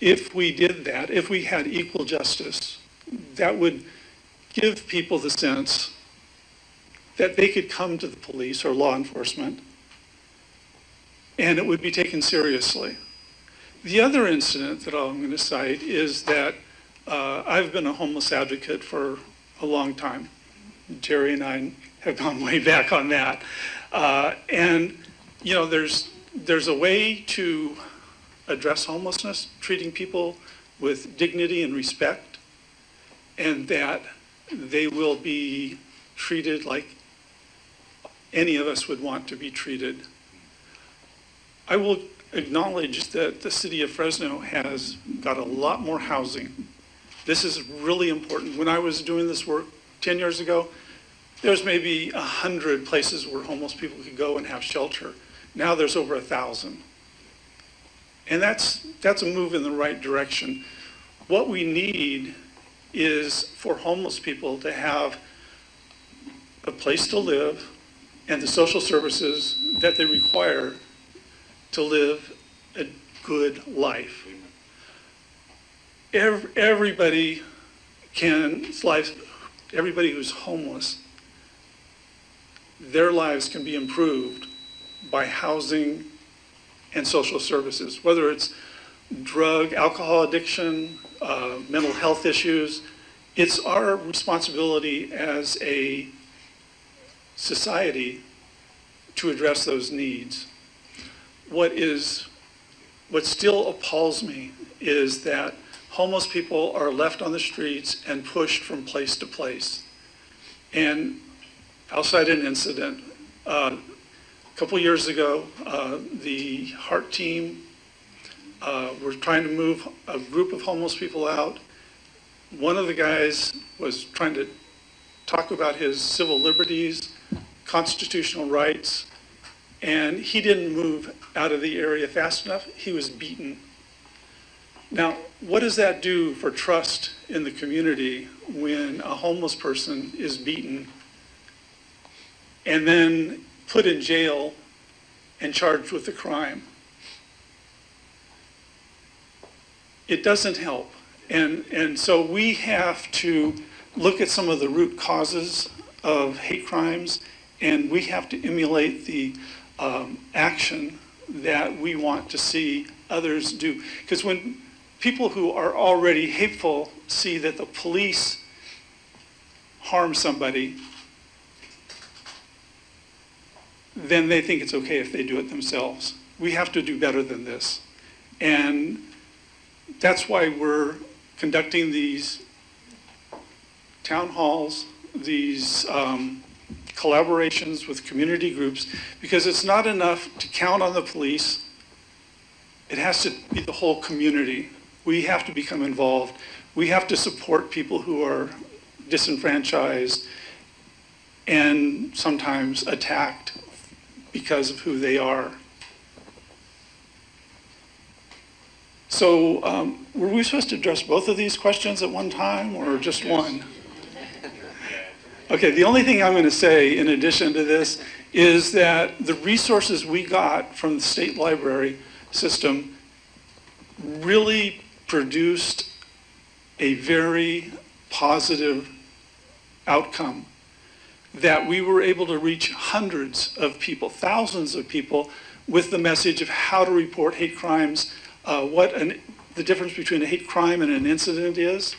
If we did that, if we had equal justice, that would give people the sense that they could come to the police or law enforcement and it would be taken seriously. The other incident that I'm going to cite is that I've been a homeless advocate for a long time. Jerry and I have gone way back on that. And you know, there's a way to address homelessness, treating people with dignity and respect, and that they will be treated like any of us would want to be treated. I will acknowledge that the city of Fresno has got a lot more housing. This is really important. When I was doing this work 10 years ago, there's maybe 100 places where homeless people could go and have shelter. Now there's over 1,000. And that's a move in the right direction. What we need is for homeless people to have a place to live and the social services that they require to live a good life. Everybody who's homeless their lives can be improved by housing and social services, whether it's drug, alcohol addiction, mental health issues. It's our responsibility as a society to address those needs. What still appalls me is that homeless people are left on the streets and pushed from place to place. And outside an incident, a couple years ago, the HEART team were trying to move a group of homeless people out. One of the guys was trying to talk about his civil liberties, constitutional rights, and he didn't move out of the area fast enough. He was beaten. Now, what does that do for trust in the community when a homeless person is beaten and then put in jail and charged with a crime? It doesn't help. And so we have to look at some of the root causes of hate crimes, and we have to emulate the action that we want to see others do. Because when people who are already hateful see that the police harm somebody, then they think it's okay if they do it themselves. We have to do better than this. And that's why we're conducting these town halls, these collaborations with community groups, because it's not enough to count on the police. It has to be the whole community. We have to become involved. We have to support people who are disenfranchised and sometimes attacked because of who they are. So were we supposed to address both of these questions at one time or just one? Okay, the only thing I'm going to say in addition to this is that the resources we got from the state library system really produced a very positive outcome, that we were able to reach hundreds of people, thousands of people, with the message of how to report hate crimes, the difference between a hate crime and an incident is,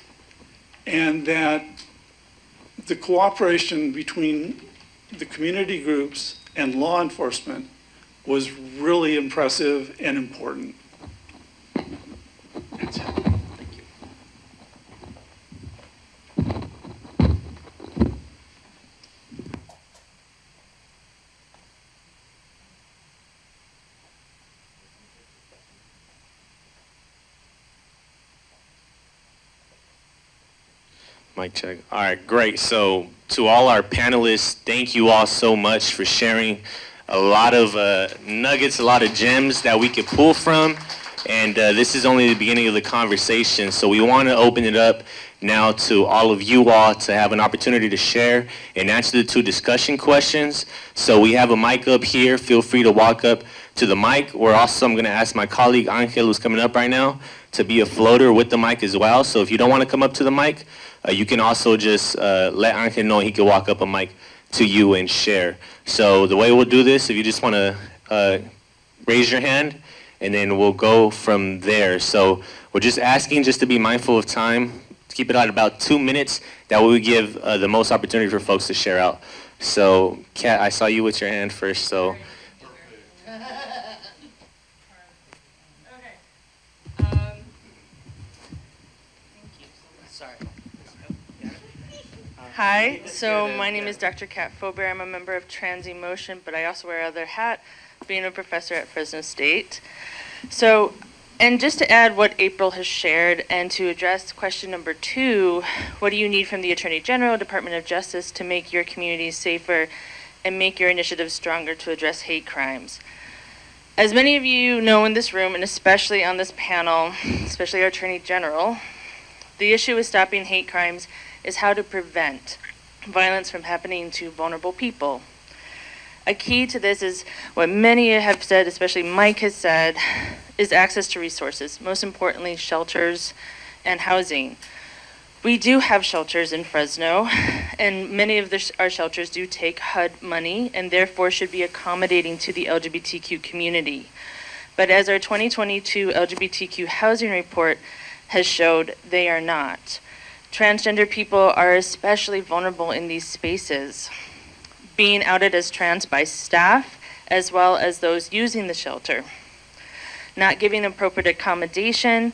and that the cooperation between the community groups and law enforcement was really impressive and important. That's it. Thank you. Mic check. All right, great. So to all our panelists, thank you all so much for sharing a lot of nuggets, a lot of gems that we could pull from. And this is only the beginning of the conversation. So we want to open it up now to all of you all to have an opportunity to share and answer the two discussion questions. So we have a mic up here. Feel free to walk up to the mic. I'm going to ask my colleague Angel, who's coming up right now, to be a floater with the mic as well. So if you don't want to come up to the mic, you can also just let Angel know he can walk up a mic to you and share. So the way we'll do this, if you just want to raise your hand, and then we'll go from there. So we're just asking just to be mindful of time, to keep it at about 2 minutes. That way we give the most opportunity for folks to share out. So Kat, I saw you with your hand first, so. Hi, so my name is Dr. Kat Fober. I'm a member of Trans Emotion, but I also wear other hat, being a professor at Fresno State. So, and just to add what April has shared, and to address question number 2, what do you need from the Attorney General, Department of Justice to make your communities safer and make your initiatives stronger to address hate crimes? As many of you know in this room, and especially on this panel, especially our Attorney General, the issue with stopping hate crimes is how to prevent violence from happening to vulnerable people. A key to this is what many have said, especially Mike has said, is access to resources, most importantly shelters and housing. We do have shelters in Fresno, and many of our shelters do take HUD money and therefore should be accommodating to the LGBTQ community. But as our 2022 LGBTQ housing report has showed, they are not. Transgender people are especially vulnerable in these spaces, being outed as trans by staff as well as those using the shelter, not giving appropriate accommodation,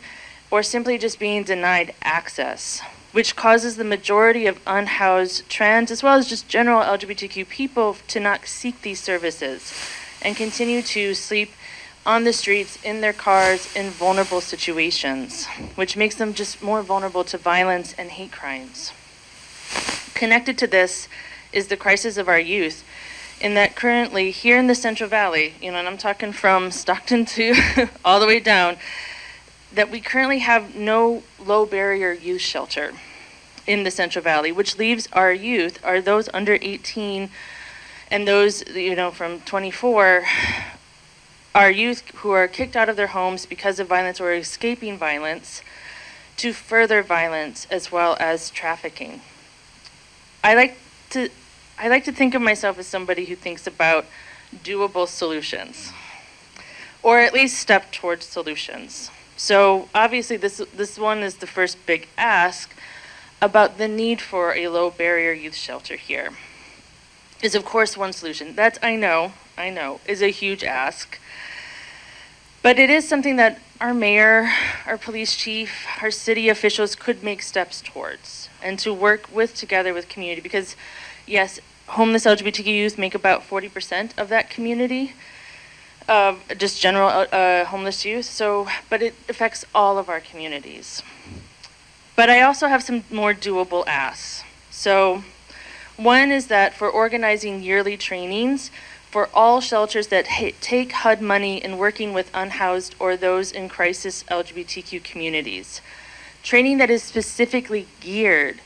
or simply just being denied access, which causes the majority of unhoused trans as well as just general LGBTQ people to not seek these services and continue to sleep on the streets, in their cars, in vulnerable situations, which makes them just more vulnerable to violence and hate crimes. Connected to this is the crisis of our youth, in that currently here in the Central Valley, and I'm talking from Stockton to all the way down, that we currently have no low barrier youth shelter in the Central Valley, which leaves our youth, are those under 18 and those, from 24, our youth who are kicked out of their homes because of violence or escaping violence, to further violence as well as trafficking. I like to think of myself as somebody who thinks about doable solutions, or at least step towards solutions. So obviously this one is the first big ask about the need for a low barrier youth shelter here. Is of course one solution. That I know, is a huge ask. But it is something that our mayor, our police chief, our city officials could make steps towards, and to work together with community, because yes, homeless LGBTQ youth make about 40% of that community, just general homeless youth, but it affects all of our communities. But I also have some more doable asks. So one is that for organizing yearly trainings for all shelters that take HUD money in working with unhoused or those in crisis LGBTQ communities. Training that is specifically geared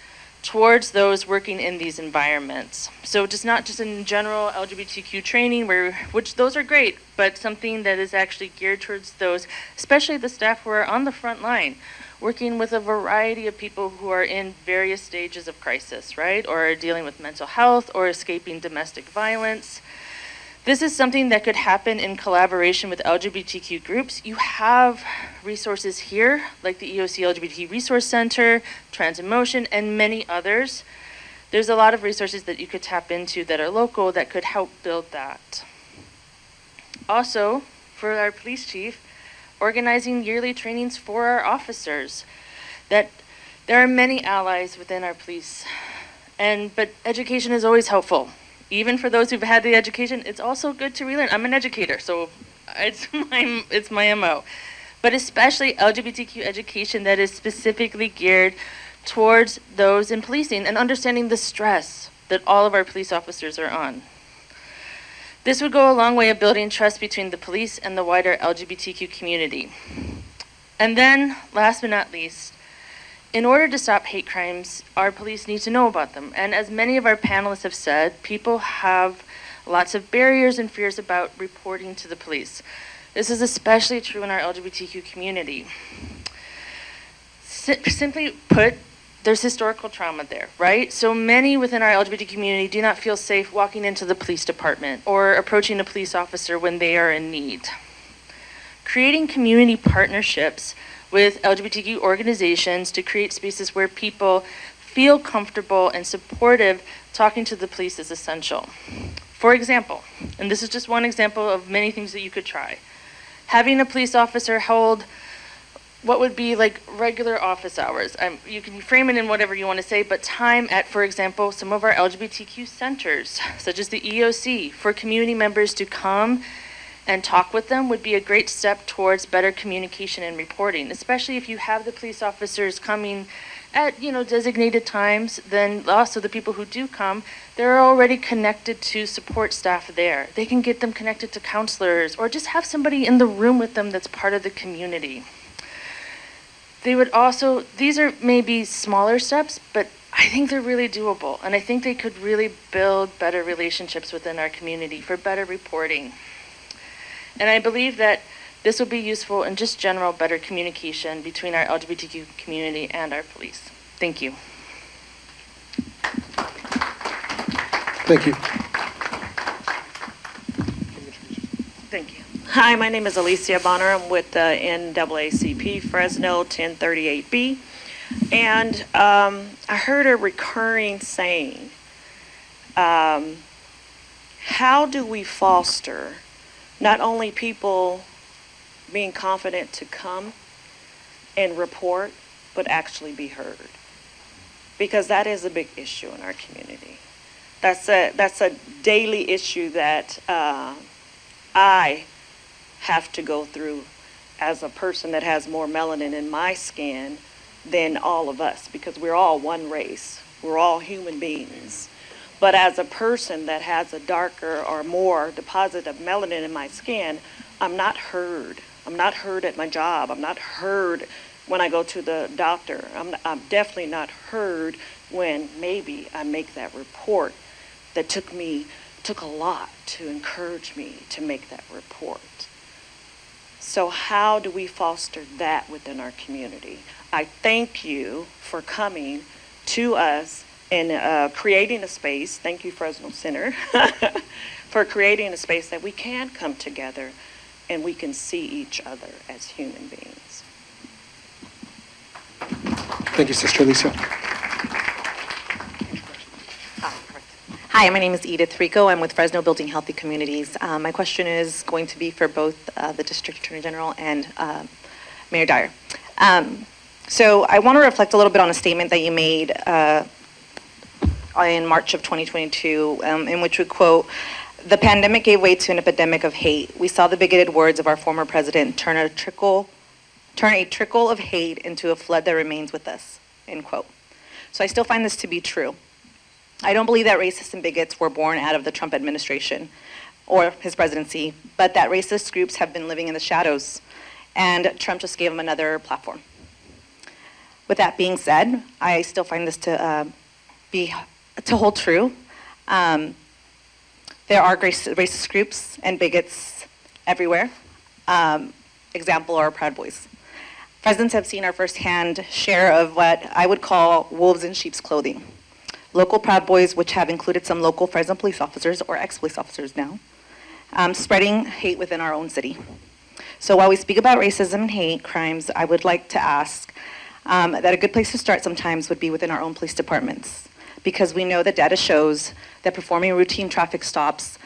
towards those working in these environments. So just not just in general LGBTQ training, which those are great, but something that is actually geared towards those, especially the staff who are on the front line, working with a variety of people who are in various stages of crisis, right? Or are dealing with mental health or escaping domestic violence. This is something that could happen in collaboration with LGBTQ groups. You have resources here, like the EOC LGBT Resource Center, Trans in Motion, and many others. There's a lot of resources that you could tap into that are local that could help build that. Also, for our police chief, organizing yearly trainings for our officers. That there are many allies within our police, but education is always helpful. Even for those who've had the education, it's also good to relearn. I'm an educator, so it's my MO. But especially LGBTQ education that is specifically geared towards those in policing and understanding the stress that all of our police officers are on. This would go a long way of building trust between the police and the wider LGBTQ community. And then, last but not least, in order to stop hate crimes, our police need to know about them. And as many of our panelists have said, people have lots of barriers and fears about reporting to the police. This is especially true in our LGBTQ community. Simply put, there's historical trauma there, right? So many within our LGBT community do not feel safe walking into the police department or approaching a police officer when they are in need. Creating community partnerships with LGBTQ organizations to create spaces where people feel comfortable and supportive talking to the police is essential. For example, and this is just one example of many things that you could try, having a police officer hold what would be like regular office hours. You can frame it in whatever you want to say, but time at, for example, some of our LGBTQ centers, such as the EOC, for community members to come and talk with them would be a great step towards better communication and reporting, especially if you have the police officers coming at designated times. Then also the people who do come, they're already connected to support staff there. They can get them connected to counselors or just have somebody in the room with them that's part of the community. They would also, these are maybe smaller steps, but I think they're really doable, and I think they could really build better relationships within our community for better reporting. And I believe that this will be useful in just general better communication between our LGBTQ community and our police. Thank you. Thank you. Thank you. Hi, my name is Alicia Bonner. I'm with the NAACP Fresno 1038B. And I heard a recurring saying, how do we foster not only people being confident to come and report, but actually be heard? Because that is a big issue in our community. That's a daily issue that I have to go through as a person that has more melanin in my skin than all of us, because we're all one race. We're all human beings. But as a person that has a darker or more deposit of melanin in my skin, I'm not heard. I'm not heard at my job. I'm not heard when I go to the doctor. I'm definitely not heard when maybe I make that report that took a lot to encourage me to make that report. So how do we foster that within our community? I thank you for coming to us and creating a space. Thank you, Fresno Center, for creating a space that we can come together and we can see each other as human beings. Thank you, Sister Alicia. Hi, my name is Edith Rico. I'm with Fresno Building Healthy Communities. My question is going to be for both the District Attorney General and Mayor Dyer. So I want to reflect a little bit on a statement that you made in March of 2022, in which we quote, "The pandemic gave way to an epidemic of hate. We saw the bigoted words of our former president turn a trickle of hate into a flood that remains with us," end quote. So I still find this to be true. I don't believe that racists and bigots were born out of the Trump administration or his presidency, but that racist groups have been living in the shadows, and Trump just gave them another platform. With that being said, I still find this to hold true. There are racist groups and bigots everywhere. Example are Proud Boys. Fresnans have seen our firsthand share of what I would call wolves in sheep's clothing. Local Proud Boys, which have included some local Fresno police officers, or ex-police officers now, spreading hate within our own city. So while we speak about racism and hate crimes, I would like to ask that a good place to start sometimes would be within our own police departments, because we know that data shows that performing routine traffic stops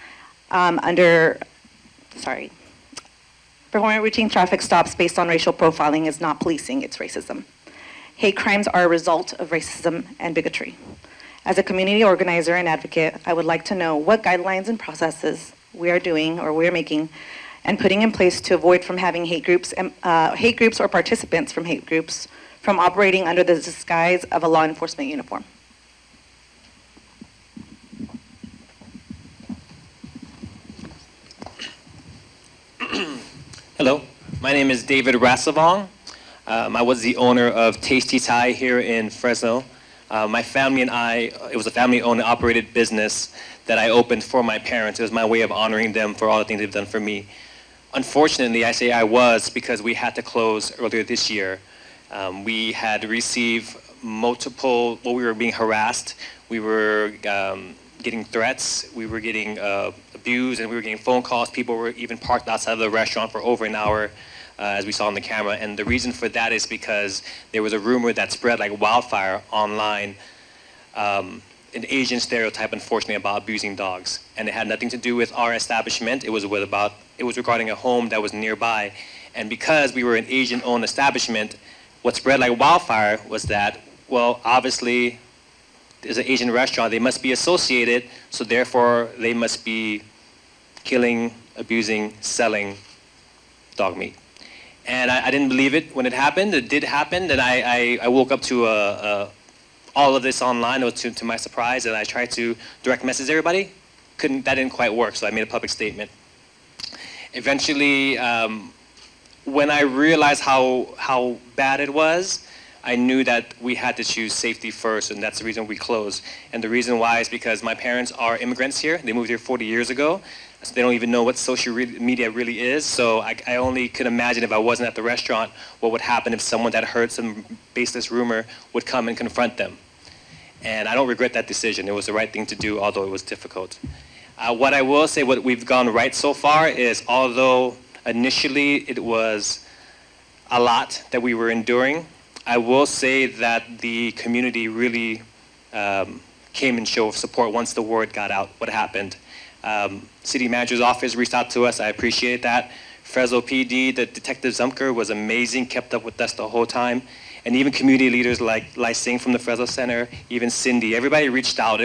performing routine traffic stops based on racial profiling is not policing, it's racism. Hate crimes are a result of racism and bigotry. As a community organizer and advocate, I would like to know what guidelines and processes we are doing or we're making and putting in place to avoid from having hate groups or participants from hate groups from operating under the disguise of a law enforcement uniform. Hello, my name is David Rasavong. I was the owner of Tasty Thai here in Fresno. My family and I, it was a family-owned and operated business that I opened for my parents. It was my way of honoring them for all the things they've done for me. Unfortunately, I say I was because we had to close earlier this year. We had received we were being harassed, we were getting threats, we were getting abused, and we were getting phone calls. People were even parked outside of the restaurant for over an hour, as we saw on the camera. And the reason for that is because there was a rumor that spread like wildfire online, an Asian stereotype, unfortunately, about abusing dogs. And it had nothing to do with our establishment. It was regarding a home that was nearby. And because we were an Asian-owned establishment, what spread like wildfire was that, well, obviously, there's an Asian restaurant, they must be associated, so therefore they must be killing, abusing, selling dog meat. And I didn't believe it when it happened. It did happen, and I woke up to all of this online. It was to my surprise, and I tried to direct message everybody. That didn't quite work, so I made a public statement. Eventually, when I realized how bad it was, I knew that we had to choose safety first, and that's the reason we closed. And the reason why is because my parents are immigrants here. They moved here 40 years ago, so they don't even know what social media really is. So I only could imagine if I wasn't at the restaurant, what would happen if someone that heard some baseless rumor would come and confront them. And I don't regret that decision. It was the right thing to do, although it was difficult. What I will say, what we've gone right so far is, although initially it was a lot that we were enduring, I will say that the community really came in show of support once the word got out what happened. City manager's office reached out to us. I appreciate that. Fresno PD, the Detective Zumker was amazing, kept up with us the whole time. And even community leaders like Lai Singh from the Fresno Center, even Cindy, everybody reached out.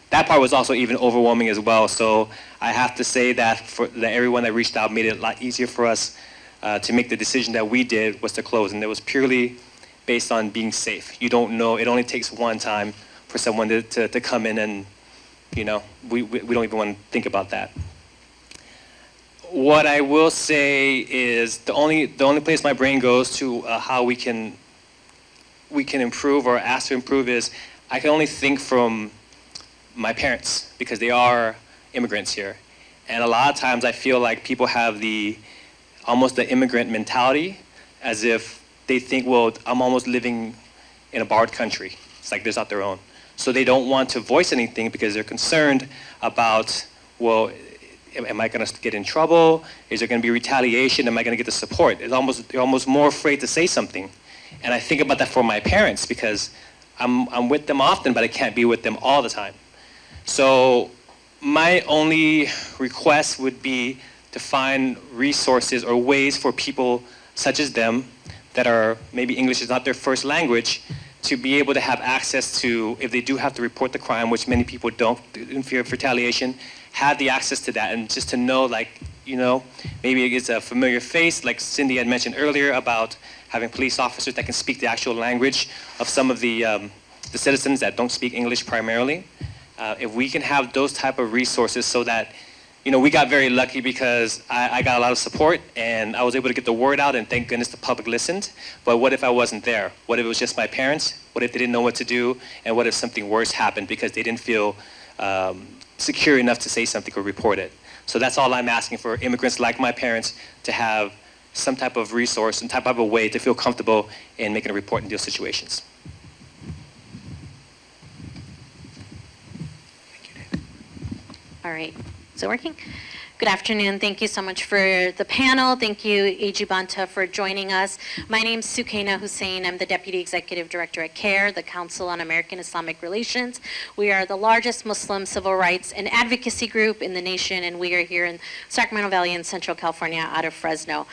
That part was also even overwhelming as well. So I have to say that everyone that reached out made it a lot easier for us to make the decision that we did was to close. And it was purely based on being safe. You don't know, it only takes one time for someone to come in and, you know, we don't even want to think about that. What I will say is the only place my brain goes to how we can improve or ask to improve is I can only think from my parents because they are immigrants here. And a lot of times I feel like people have almost the immigrant mentality as if they think, well, I'm almost living in a borrowed country. It's like they're not their own. So they don't want to voice anything because they're concerned about, well, am I going to get in trouble? Is there going to be retaliation? Am I going to get the support? They're almost more afraid to say something. And I think about that for my parents because I'm with them often, but I can't be with them all the time. So my only request would be to find resources or ways for people such as them that are maybe English is not their first language to be able to have access to, if they do have to report the crime, which many people don't in fear of retaliation, have the access to that and just to know, like, you know, maybe it's a familiar face, like Cindy had mentioned earlier about having police officers that can speak the actual language of some of the citizens that don't speak English primarily. If we can have those type of resources so that, you know, we got very lucky because I got a lot of support and I was able to get the word out and thank goodness the public listened. But what if I wasn't there? What if it was just my parents? What if they didn't know what to do? And what if something worse happened because they didn't feel secure enough to say something or report it? So that's all I'm asking for immigrants like my parents to have some type of resource, some type of a way to feel comfortable in making a report in those situations. All right, is it working? Good afternoon. Thank you so much for the panel. Thank you, AG Bonta, for joining us. My name is Sukaina Hussain. I'm the Deputy Executive Director at CARE, the Council on American Islamic Relations. We are the largest Muslim civil rights and advocacy group in the nation, and we are here in Sacramento Valley in Central California out of Fresno.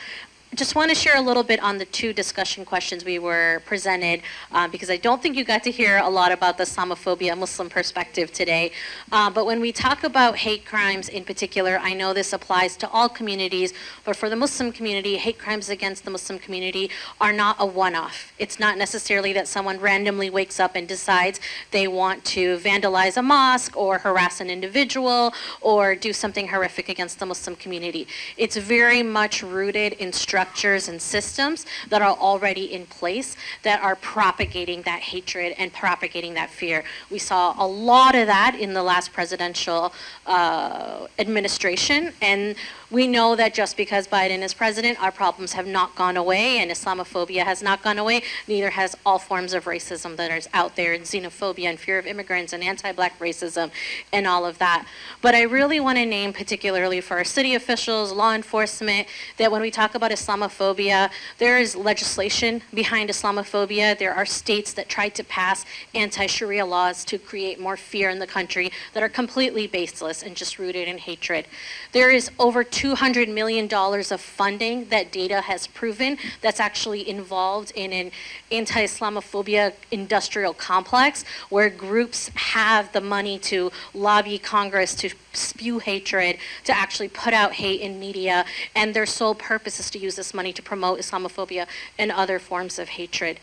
Just want to share a little bit on the two discussion questions we were presented because I don't think you got to hear a lot about the Islamophobia Muslim perspective today. But when we talk about hate crimes in particular, I know this applies to all communities, but for the Muslim community, hate crimes against the Muslim community are not a one-off. It's not necessarily that someone randomly wakes up and decides they want to vandalize a mosque or harass an individual or do something horrific against the Muslim community. It's very much rooted in structures and systems that are already in place that are propagating that hatred and propagating that fear. We saw a lot of that in the last presidential administration, and we know that just because Biden is president, our problems have not gone away, and Islamophobia has not gone away. Neither has all forms of racism that is out there, and xenophobia and fear of immigrants and anti-Black racism and all of that. But I really want to name, particularly for our city officials, law enforcement, that when we talk about Islamophobia, there is legislation behind Islamophobia. There are states that try to pass anti-Sharia laws to create more fear in the country that are completely baseless and just rooted in hatred. There is over $200 million of funding that data has proven that's actually involved in an anti-Islamophobia industrial complex where groups have the money to lobby Congress to spew hatred, to actually put out hate in media, and their sole purpose is to use this money to promote Islamophobia and other forms of hatred.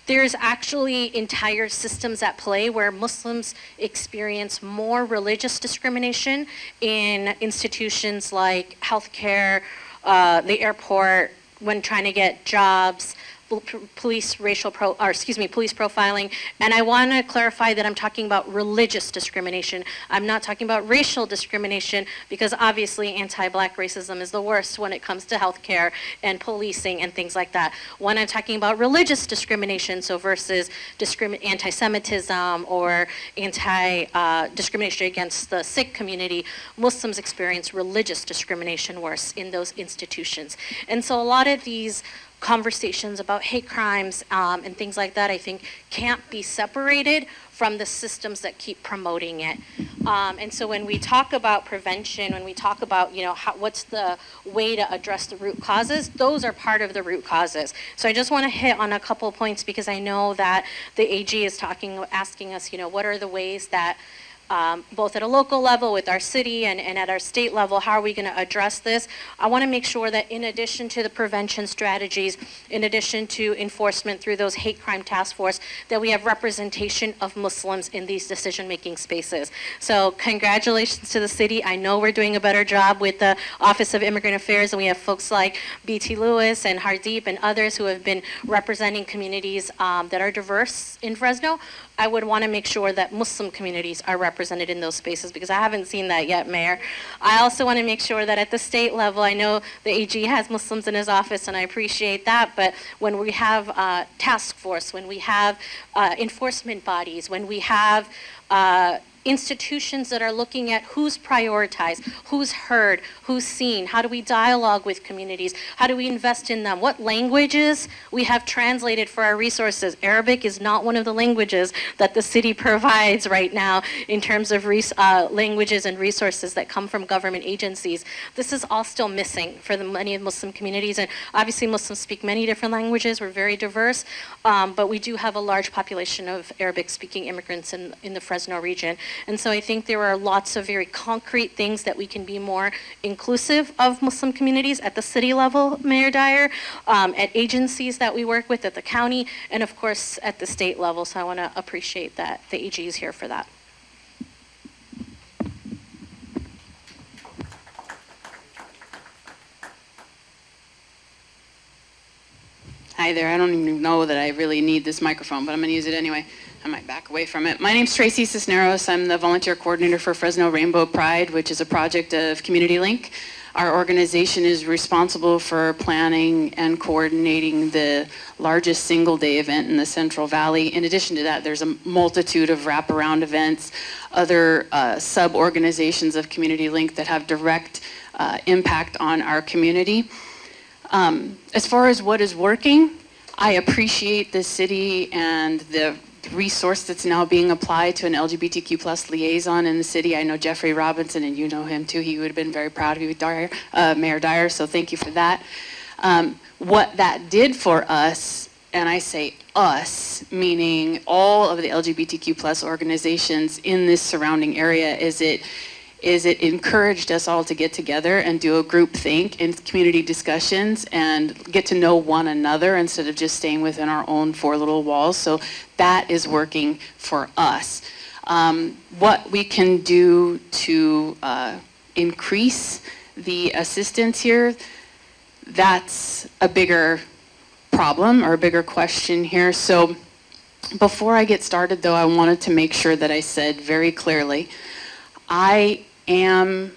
There's actually entire systems at play where Muslims experience more religious discrimination in institutions like healthcare, the airport, when trying to get jobs, police profiling, and I want to clarify that I'm talking about religious discrimination. I'm not talking about racial discrimination, because obviously anti-Black racism is the worst when it comes to healthcare and policing and things like that. When I'm talking about religious discrimination, so versus anti-Semitism or discrimination against the Sikh community, Muslims experience religious discrimination worse in those institutions. And so a lot of these conversations about hate crimes and things like that, I think, can't be separated from the systems that keep promoting it. And so when we talk about prevention, when we talk about, what's the way to address the root causes, those are part of the root causes. So I just want to hit on a couple points, because I know that the AG is asking us, what are the ways that both at a local level with our city and at our state level, how are we going to address this? I want to make sure that in addition to the prevention strategies, in addition to enforcement through those hate crime task force, that we have representation of Muslims in these decision-making spaces. So congratulations to the city. I know we're doing a better job with the Office of Immigrant Affairs, and we have folks like B.T. Lewis and Hardeep and others who have been representing communities that are diverse in Fresno. I would want to make sure that Muslim communities are represented in those spaces, because I haven't seen that yet, Mayor. I also want to make sure that at the state level, I know the AG has Muslims in his office, and I appreciate that, but when we have task force, when we have enforcement bodies, when we have institutions that are looking at who's prioritized, who's heard, who's seen, how do we dialogue with communities, how do we invest in them, what languages we have translated for our resources. Arabic is not one of the languages that the city provides right now in terms of languages and resources that come from government agencies. This is all still missing for the many Muslim communities, and obviously Muslims speak many different languages. We're very diverse, but we do have a large population of Arabic-speaking immigrants in the Fresno region. And so I think there are lots of very concrete things that we can be more inclusive of Muslim communities at the city level, Mayor Dyer, at agencies that we work with at the county, and of course at the state level. So I want to appreciate that the AG is here for that. Hi there. I don't even know that I really need this microphone, but I'm going to use it anyway. I might back away from it. My name's Tracy Cisneros. I'm the volunteer coordinator for Fresno Rainbow Pride, which is a project of Community Link. Our organization is responsible for planning and coordinating the largest single-day event in the Central Valley. In addition to that, there's a multitude of wraparound events, other sub-organizations of Community Link that have direct impact on our community. As far as what is working, I appreciate the city and the resource that's now being applied to an LGBTQ plus liaison in the city. I know Jeffrey Robinson, and you know him too. He would have been very proud of you, Mayor Dyer, so thank you for that. What that did for us, and I say us, meaning all of the LGBTQ plus organizations in this surrounding area, is it encouraged us all to get together and do a group think and community discussions and get to know one another instead of just staying within our own four little walls. So that is working for us. What we can do to increase the assistance here, that's a bigger problem or a bigger question here. So before I get started though, I wanted to make sure that I said very clearly, I am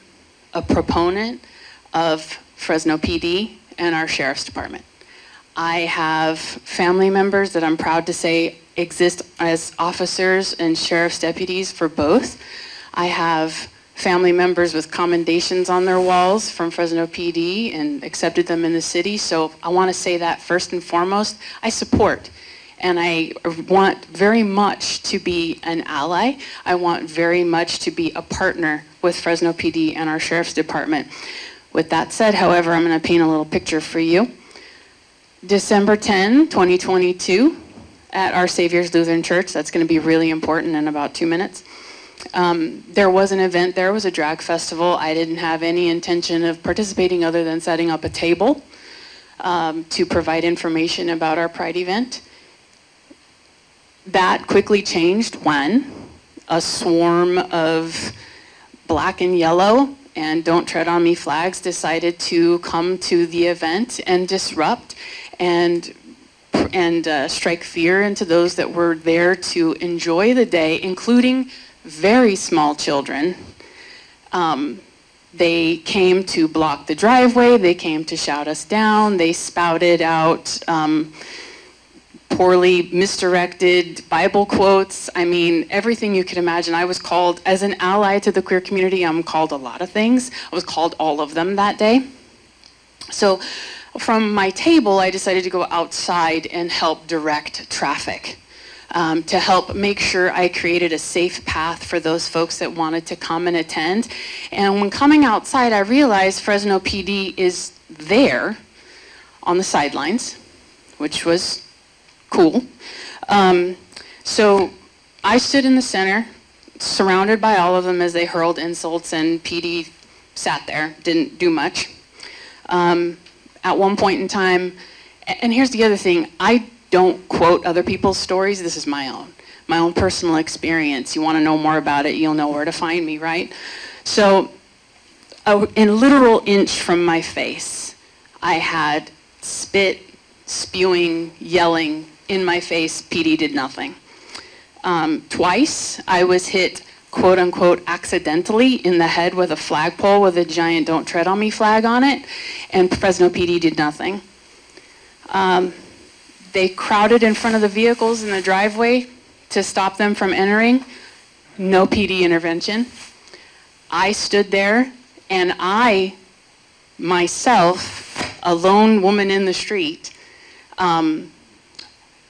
a proponent of Fresno PD and our Sheriff's Department. I have family members that I'm proud to say exist as officers and sheriff's deputies for both. I have family members with commendations on their walls from Fresno PD and accepted them in the city. So I want to say that first and foremost, I support. And I want very much to be an ally. I want very much to be a partner with Fresno PD and our Sheriff's Department. With that said, however, I'm going to paint a little picture for you. December 10, 2022, at Our Savior's Lutheran Church, that's going to be really important in about 2 minutes. There was an event, there was a drag festival. I didn't have any intention of participating other than setting up a table to provide information about our Pride event. That quickly changed when a swarm of black and yellow and Don't Tread on Me flags decided to come to the event and disrupt and strike fear into those that were there to enjoy the day, including very small children. They came to block the driveway, they came to shout us down, they spouted out poorly misdirected Bible quotes. I mean, everything you could imagine. I was called, as an ally to the queer community, I'm called a lot of things. I was called all of them that day. So from my table, I decided to go outside and help direct traffic, to help make sure I created a safe path for those folks that wanted to come and attend. And when coming outside, I realized Fresno PD is there on the sidelines, which was cool. So I stood in the center, surrounded by all of them as they hurled insults, and PD sat there, didn't do much. At one point in time, and here's the other thing, I don't quote other people's stories, this is my own personal experience. You want to know more about it, you'll know where to find me, right? So, in a literal inch from my face, I had spit, spewing, yelling in my face. PD did nothing. Twice, I was hit, quote unquote, accidentally in the head with a flagpole with a giant "Don't Tread on Me" flag on it, and Fresno PD did nothing. They crowded in front of the vehicles in the driveway to stop them from entering. No PD intervention. I stood there, and I, myself, a lone woman in the street,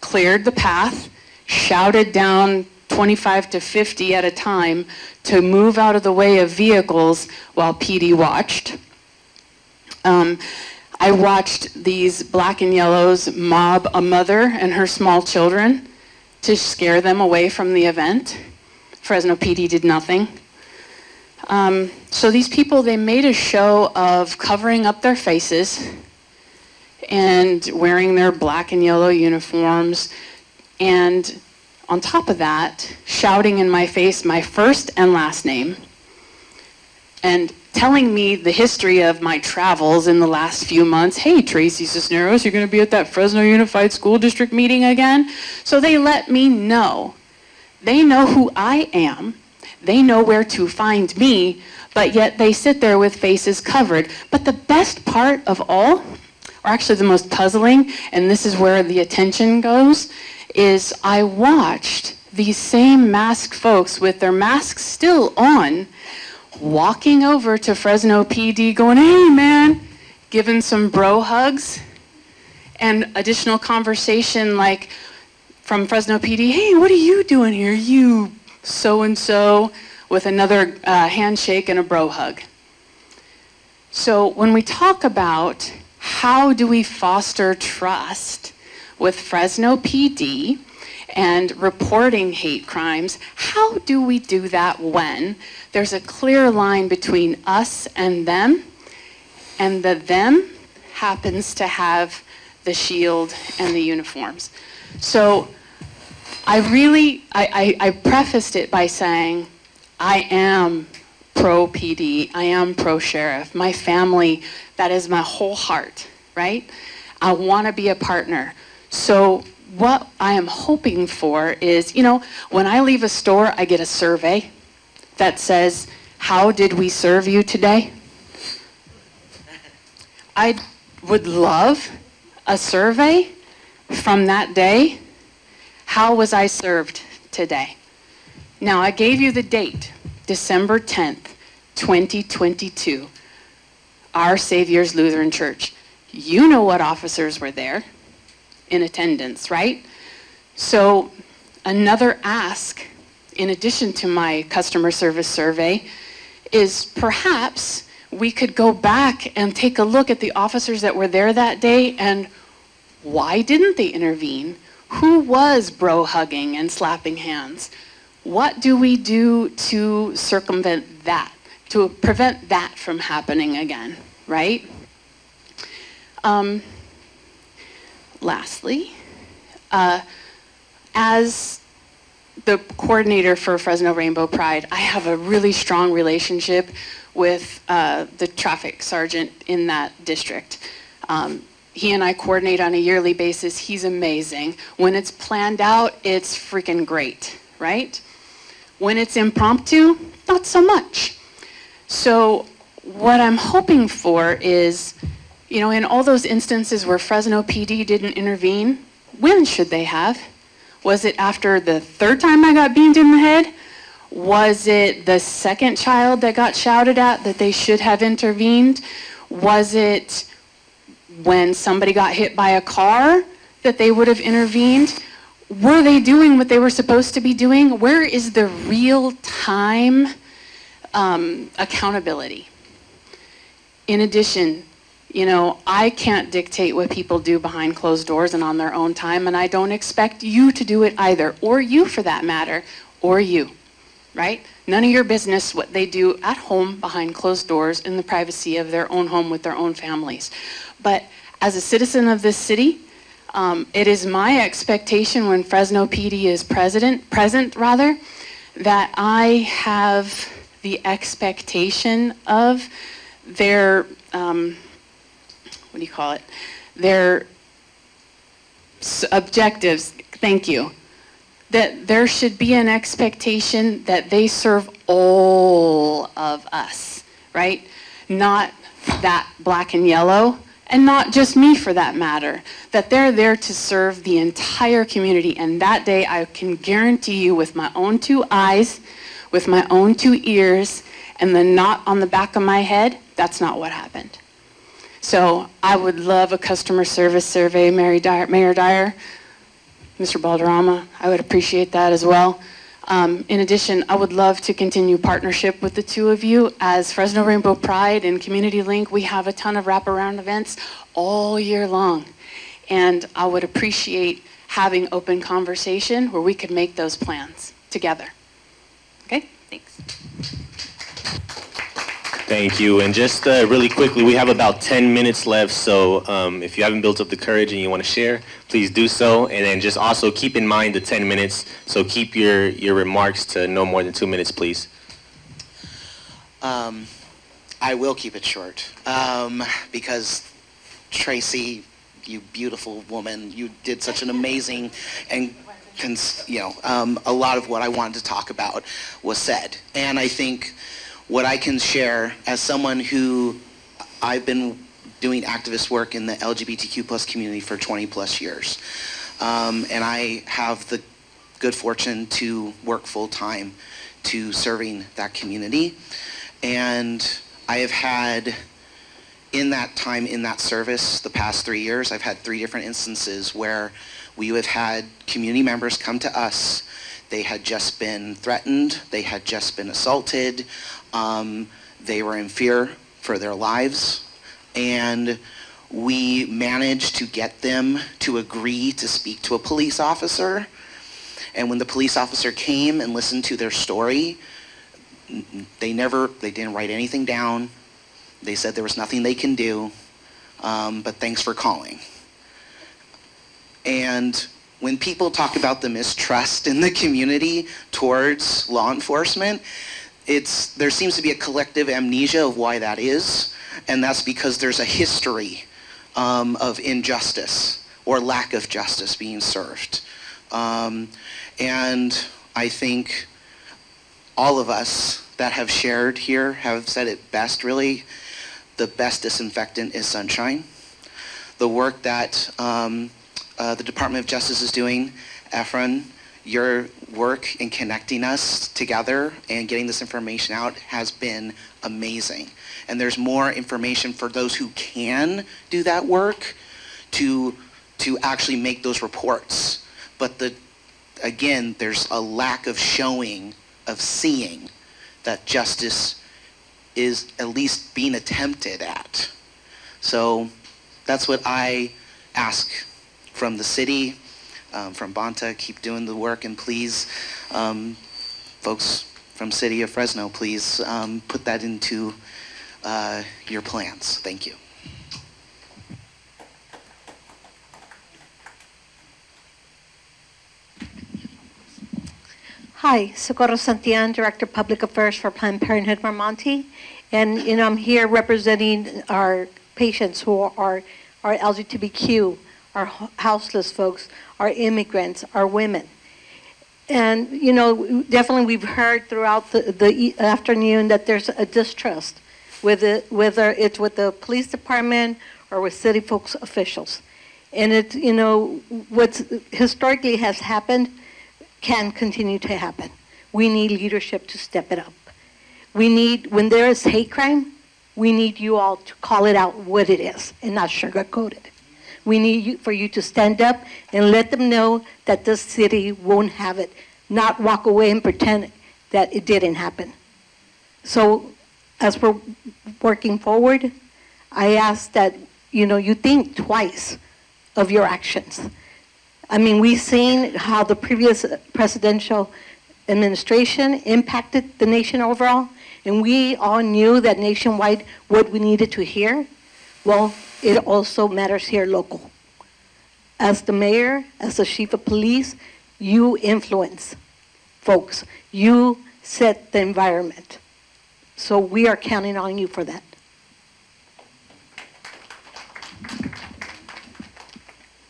cleared the path, shouted down 25 to 50 at a time to move out of the way of vehicles while PD watched. I watched these black and yellows mob a mother and her small children to scare them away from the event. Fresno PD did nothing. So these people, they made a show of covering up their faces and wearing their black and yellow uniforms, and on top of that, shouting in my face my first and last name, and telling me the history of my travels in the last few months. Hey, Tracy Cisneros, you're going to be at that Fresno Unified School District meeting again? So they let me know. They know who I am. They know where to find me, but yet they sit there with faces covered. But the best part of all, or actually the most puzzling, and this is where the attention goes, is I watched these same masked folks with their masks still on, walking over to Fresno PD going, hey man, giving some bro hugs, and additional conversation like from Fresno PD, hey, what are you doing here, you so-and-so, with another handshake and a bro hug. So when we talk about how do we foster trust with Fresno PD and reporting hate crimes, how do we do that when there's a clear line between us and the them happens to have the shield and the uniforms? So I prefaced it by saying, I am pro PD, I am pro sheriff. My family, that is my whole heart, right? I want to be a partner. So what I am hoping for is, you know, when I leave a store, I get a survey that says, how did we serve you today? I would love a survey from that day. How was I served today? Now, I gave you the date, December 10th, 2022, Our Savior's Lutheran Church. You know what officers were there in attendance, right? So another ask, in addition to my customer service survey, is perhaps we could go back and take a look at the officers that were there that day and why didn't they intervene? Who was bro hugging and slapping hands? What do we do to circumvent that, to prevent that from happening again, right? Lastly, as the coordinator for Fresno Rainbow Pride, I have a really strong relationship with the traffic sergeant in that district. He and I coordinate on a yearly basis. He's amazing. When it's planned out, it's freaking great, right? When it's impromptu, not so much. So what I'm hoping for is, you know, in all those instances where Fresno PD didn't intervene, when should they have? Was it after the third time I got beamed in the head? Was it the second child that got shouted at that they should have intervened? Was it when somebody got hit by a car that they would have intervened? Were they doing what they were supposed to be doing? Where is the real-time accountability? In addition, you know, I can't dictate what people do behind closed doors and on their own time, and I don't expect you to do it either, or you for that matter, or you, right? None of your business what they do at home behind closed doors in the privacy of their own home with their own families. But as a citizen of this city, it is my expectation when Fresno PD is present, that I have the expectation of their, what do you call it? Their objectives, thank you. That there should be an expectation that they serve all of us, right? Not that black and yellow, and not just me for that matter, that they're there to serve the entire community. And that day, I can guarantee you with my own 2 eyes, with my own 2 ears, and the knot on the back of my head, that's not what happened. So I would love a customer service survey, Mayor Dyer, Mr. Balderrama, I would appreciate that as well. In addition, I would love to continue partnership with the 2 of you. As Fresno Rainbow Pride and Community Link, we have a ton of wraparound events all year long. And I would appreciate having open conversation where we could make those plans together. Okay, thanks. Thank you. And just really quickly, we have about 10 minutes left, so if you haven't built up the courage and you want to share, please do so. And then just also keep in mind the 10 minutes, so keep your remarks to no more than 2 minutes, please. I will keep it short because Tracy, you beautiful woman, you did such an amazing and a lot of what I wanted to talk about was said. And I think what I can share as someone who I've been doing activist work in the LGBTQ plus community for 20 plus years. And I have the good fortune to work full time to serving that community. And I have had, in that time, in that service, the past 3 years, I've had 3 different instances where we have had community members come to us. They had just been threatened, they had just been assaulted, they were in fear for their lives, and we managed to get them to agree to speak to a police officer. And when the police officer came and listened to their story, they didn't write anything down. They said there was nothing they can do, but thanks for calling. And when people talk about the mistrust in the community towards law enforcement, there seems to be a collective amnesia of why that is, and that's because there's a history of injustice or lack of justice being served. And I think all of us that have shared here have said it best, really. The best disinfectant is sunshine. The work that the Department of Justice is doing, Efren, your work in connecting us together and getting this information out has been amazing. And there's more information for those who can do that work to actually make those reports. But again, there's a lack of showing, of seeing that justice is at least being attempted at. So that's what I ask from the city, from Bonta. Keep doing the work, and please, folks from City of Fresno, please put that into your plans. Thank you. Hi, Socorro Santillan, Director of Public Affairs for Planned Parenthood Marmonte. And I'm here representing our patients who are our LGBTQ, our houseless folks, our immigrants, our women. And, you know, definitely we've heard throughout the afternoon that there's a distrust, whether it's with the police department or with city folks officials. And it's, you know, what's historically has happened can continue to happen. We need leadership to step it up. We need, when there is hate crime, we need you all to call it out what it is and not sugarcoat it. We need you, for you to stand up and let them know that this city won't have it, not walk away and pretend that it didn't happen. So as we're working forward, I ask that, you know, you think twice of your actions. I mean, we've seen how the previous presidential administration impacted the nation overall, and we all knew that nationwide what we needed to hear. Well, it also matters here local. As the mayor, as the chief of police, you influence folks. You set the environment. So we are counting on you for that.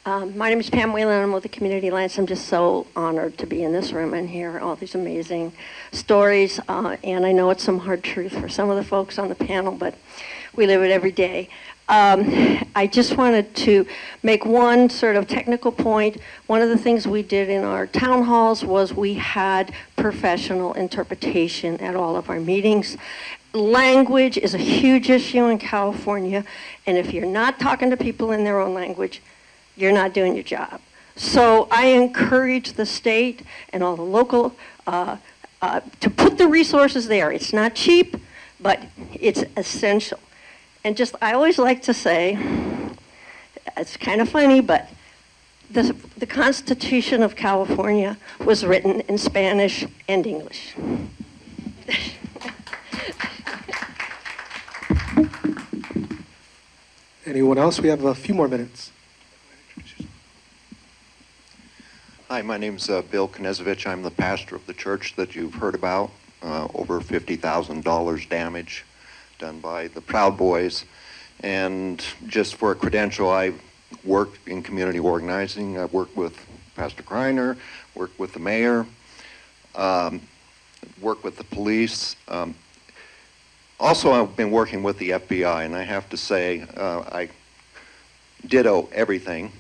My name is Pam Whalen. I'm with the Community Alliance. I'm just so honored to be in this room and hear all these amazing stories. And I know it's some hard truth for some of the folks on the panel, but we live it every day. I just wanted to make one sort of technical point. One of the things we did in our town halls was we had professional interpretation at all of our meetings. Language is a huge issue in California, and if you're not talking to people in their own language, you're not doing your job. So I encourage the state and all the local to put the resources there. It's not cheap, but it's essential. And just, I always like to say, it's kind of funny, but the Constitution of California was written in Spanish and English. Anyone else? We have a few more minutes. Hi, my name's Bill Knezovich. I'm the pastor of the church that you've heard about. Over $50,000 damage done by the Proud Boys. And just for a credential, I worked in community organizing. I worked with Pastor Kreiner, worked with the mayor, worked with the police. Also, I've been working with the FBI, and I have to say, I ditto everything.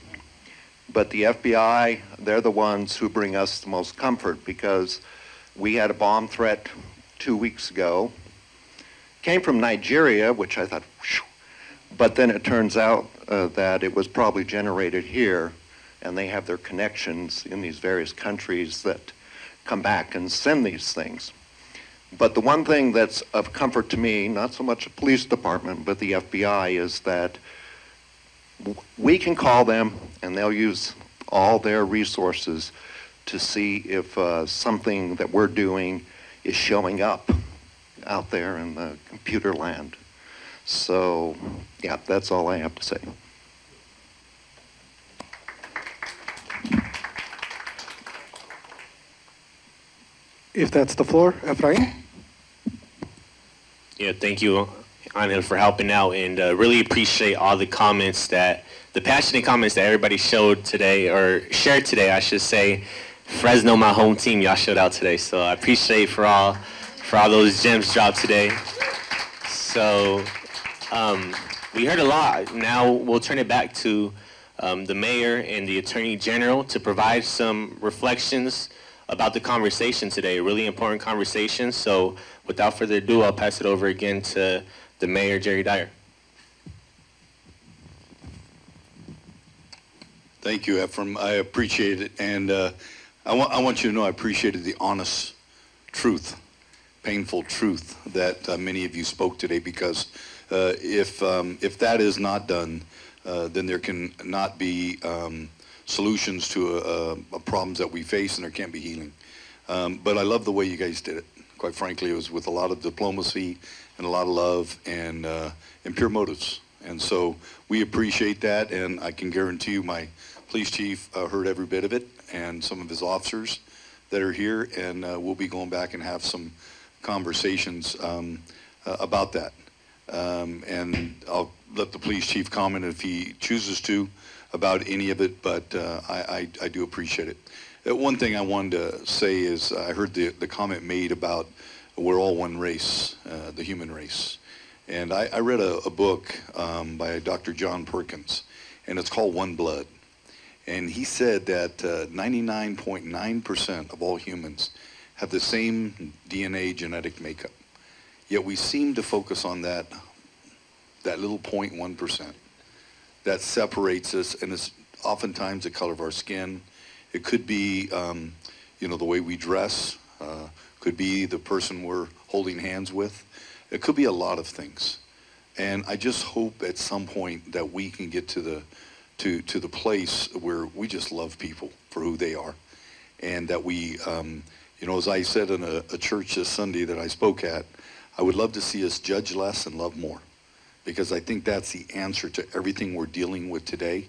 But the FBI, they're the ones who bring us the most comfort, because we had a bomb threat 2 weeks ago. Came from Nigeria, which I thought, whew. But then it turns out that it was probably generated here, and they have their connections in these various countries that come back and send these things. But the one thing that's of comfort to me, not so much the police department, but the FBI, is that we can call them and they'll use all their resources to see if something that we're doing is showing up out there in the computer land. So, yeah, that's all I have to say. If that's the floor, Efrain? Yeah, thank you, Angel, for helping out, and really appreciate all the comments the passionate comments that everybody showed today, or shared today, I should say. Fresno, my home team, y'all showed out today, so I appreciate for all those gems dropped today. So we heard a lot. Now we'll turn it back to the mayor and the attorney general to provide some reflections about the conversation today, a really important conversation. So without further ado, I'll pass it over again to the mayor, Jerry Dyer. Thank you, Ephraim. I appreciate it, and I want you to know I appreciated the honest truth, painful truth that many of you spoke today, because if that is not done, then there can not be solutions to problems that we face, and there can't be healing. But I love the way you guys did it. Quite frankly, it was with a lot of diplomacy and a lot of love and pure motives. And so we appreciate that, and I can guarantee you my police chief heard every bit of it, and some of his officers that are here, and we'll be going back and have some conversations about that. And I'll let the police chief comment if he chooses to about any of it, but I do appreciate it. One thing I wanted to say is I heard the comment made about we're all one race, the human race. And I read a book by Dr. John Perkins, and it's called One Blood. And he said that 99.9% of all humans have the same DNA genetic makeup. Yet we seem to focus on that little 0.1% that separates us, and it's oftentimes the color of our skin. It could be, you know, the way we dress. Could be the person we're holding hands with. It could be a lot of things. And I just hope at some point that we can get to the place where we just love people for who they are, and that we, you know, as I said in a church this Sunday that I spoke at, I would love to see us judge less and love more, because I think that's the answer to everything we're dealing with today.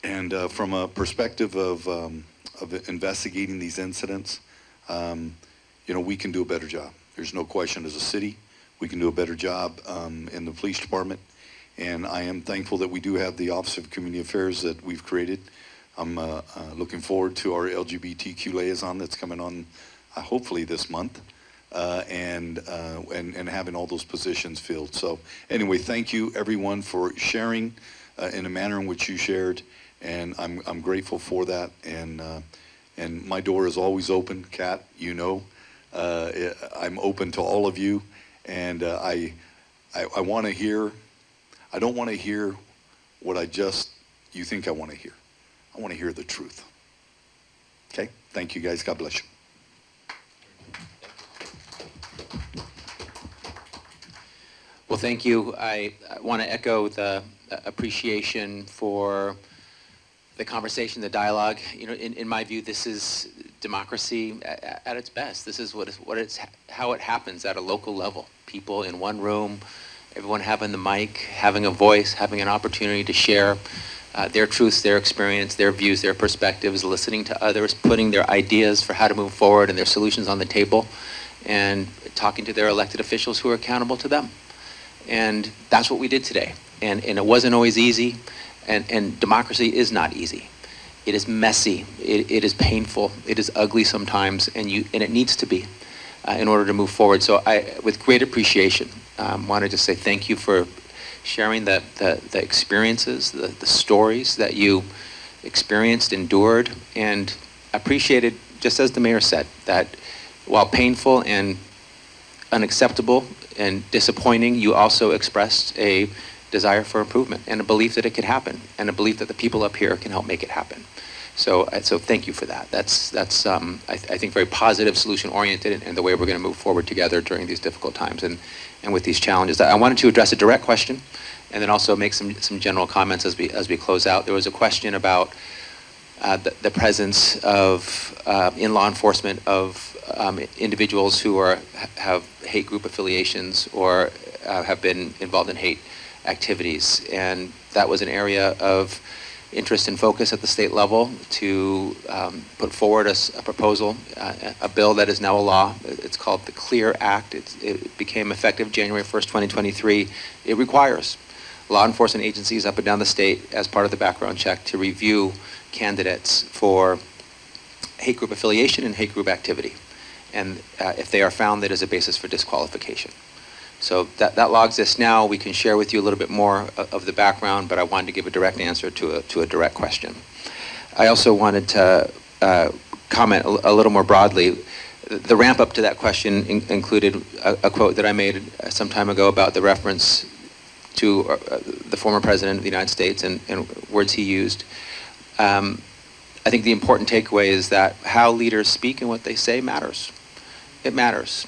And from a perspective of investigating these incidents, you know, we can do a better job. There's no question. As a city, we can do a better job in the police department. And I am thankful that we do have the Office of Community Affairs that we've created. I'm looking forward to our LGBTQ liaison that's coming on hopefully this month, and having all those positions filled. So anyway, thank you everyone for sharing in a manner in which you shared, and I'm grateful for that. And my door is always open, Kat, you know. I'm open to all of you, and I want to hear. I don't want to hear what you think I want to hear. I want to hear the truth. Okay? Thank you guys. God bless you. Well, thank you. I want to echo the appreciation for the conversation, the dialogue. You know, in my view, this is democracy at its best. This is how it happens at a local level. People in one room, everyone having the mic, having a voice, having an opportunity to share their truths, their experience, their views, their perspectives, listening to others, putting their ideas for how to move forward and their solutions on the table, and talking to their elected officials who are accountable to them. And that's what we did today. And it wasn't always easy, and democracy is not easy. It is messy, it is painful, it is ugly sometimes, and it needs to be in order to move forward. So with great appreciation, wanted to say thank you for sharing the experiences, the stories that you experienced, endured, and appreciated, just as the mayor said, that while painful and unacceptable and disappointing, you also expressed a desire for improvement and a belief that it could happen, and a belief that the people up here can help make it happen. So thank you for that. That's I think very positive, solution-oriented, and the way we're going to move forward together during these difficult times and with these challenges. I wanted to address a direct question, and then also make some general comments as we close out. There was a question about the presence of in law enforcement of individuals who have hate group affiliations or have been involved in hate activities, and that was an area of interest and focus at the state level to put forward a proposal, a bill that is now a law. It's called the CLEAR Act. It became effective January 1st, 2023. It requires law enforcement agencies up and down the state, as part of the background check, to review candidates for hate group affiliation and hate group activity. And if they are found, that is a basis for disqualification. So that law exists now. We can share with you a little bit more of the background, but I wanted to give a direct answer to a direct question. I also wanted to comment a little more broadly. The ramp up to that question included a quote that I made some time ago about the reference to the former president of the United States and words he used. I think the important takeaway is that how leaders speak and what they say matters. It matters.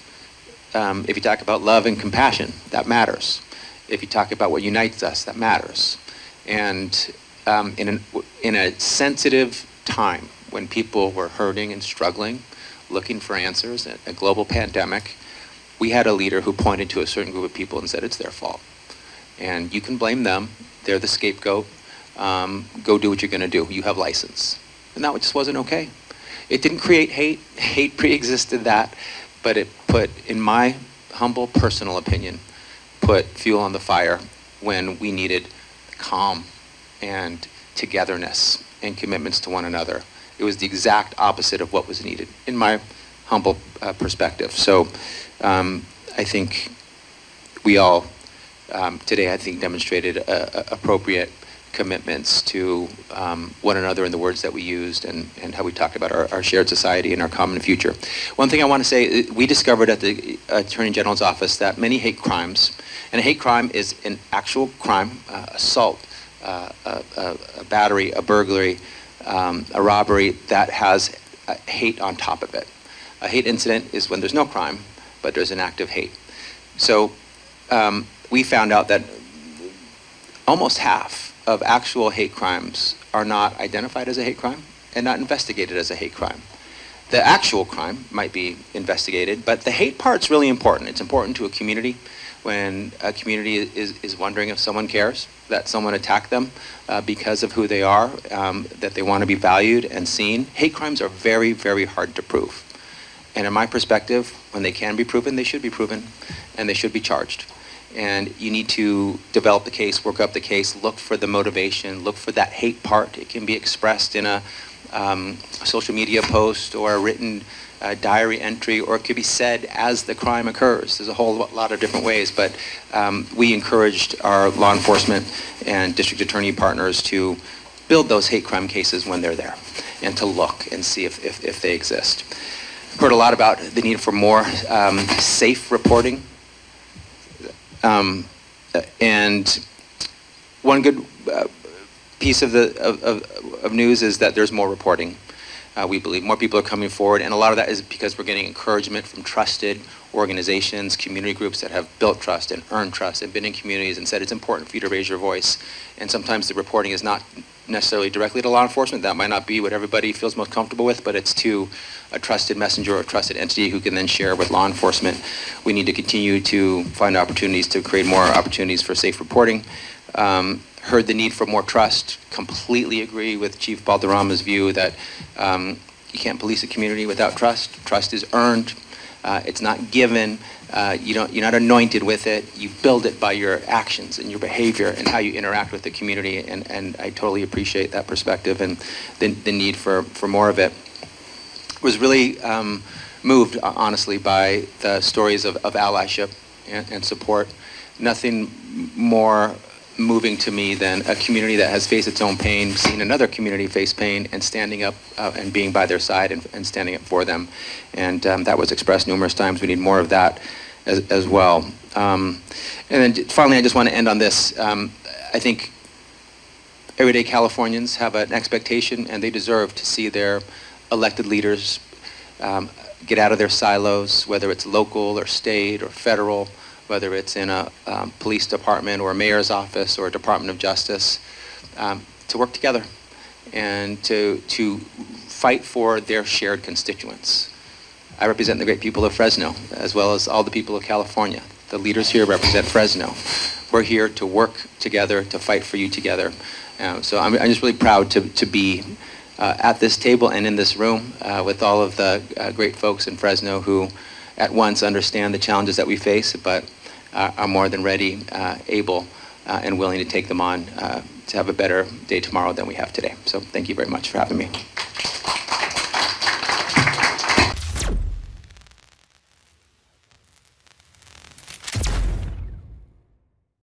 If you talk about love and compassion, that matters. If you talk about what unites us, that matters. And in a sensitive time when people were hurting and struggling, looking for answers, a global pandemic, we had a leader who pointed to a certain group of people and said it's their fault. And you can blame them. They're the scapegoat. Go do what you're going to do. You have license. And that just wasn't okay. It didn't create hate. Hate pre-existed that. But it put, in my humble personal opinion, put fuel on the fire when we needed calm and togetherness and commitments to one another. It was the exact opposite of what was needed, in my humble perspective. So I think we all today, I think, demonstrated appropriate commitments to one another in the words that we used and how we talked about our shared society and our common future. One thing I want to say, we discovered at the Attorney General's office that many hate crimes, and a hate crime is an actual crime, assault, a battery, a burglary, a robbery that has hate on top of it. A hate incident is when there's no crime, but there's an act of hate. So we found out that almost half of actual hate crimes are not identified as a hate crime and not investigated as a hate crime. The actual crime might be investigated, but the hate part's really important. It's important to a community when a community is wondering if someone cares, that someone attacked them because of who they are, that they want to be valued and seen. Hate crimes are very, very hard to prove. And in my perspective, when they can be proven, they should be proven, and they should be charged. And you need to develop the case, work up the case, look for the motivation, look for that hate part. It can be expressed in a social media post or a written diary entry, or it could be said as the crime occurs. There's a whole lot of different ways, but we encouraged our law enforcement and district attorney partners to build those hate crime cases when they're there and to look and see if they exist. I've heard a lot about the need for more safe reporting. And one good piece of news is that there's more reporting. We believe more people are coming forward, and a lot of that is because we're getting encouragement from trusted organizations, community groups that have built trust and earned trust and been in communities and said it's important for you to raise your voice. And sometimes the reporting is not necessarily directly to law enforcement. That might not be what everybody feels most comfortable with, but it's to a trusted messenger or a trusted entity who can then share with law enforcement. We need to continue to find opportunities to create more opportunities for safe reporting. Heard the need for more trust. Completely agree with Chief Balderrama's view that you can't police a community without trust. Trust is earned. It's not given. You're not anointed with it. You build it by your actions and your behavior and how you interact with the community. And I totally appreciate that perspective and the need for more of it. Was really moved, honestly, by the stories of allyship and support. Nothing more moving to me than a community that has faced its own pain, seen another community face pain, and standing up and being by their side and standing up for them. And that was expressed numerous times. We need more of that as well. And then finally, I just want to end on this. I think everyday Californians have an expectation, and they deserve to see their elected leaders get out of their silos, whether it's local or state or federal, whether it's in a police department or a mayor's office or a Department of Justice, to work together and to fight for their shared constituents. I represent the great people of Fresno, as well as all the people of California. The leaders here represent Fresno. We're here to work together, to fight for you together. So I'm just really proud to be at this table and in this room with all of the great folks in Fresno who at once understand the challenges that we face, but are more than ready, able, and willing to take them on to have a better day tomorrow than we have today. So thank you very much for having me.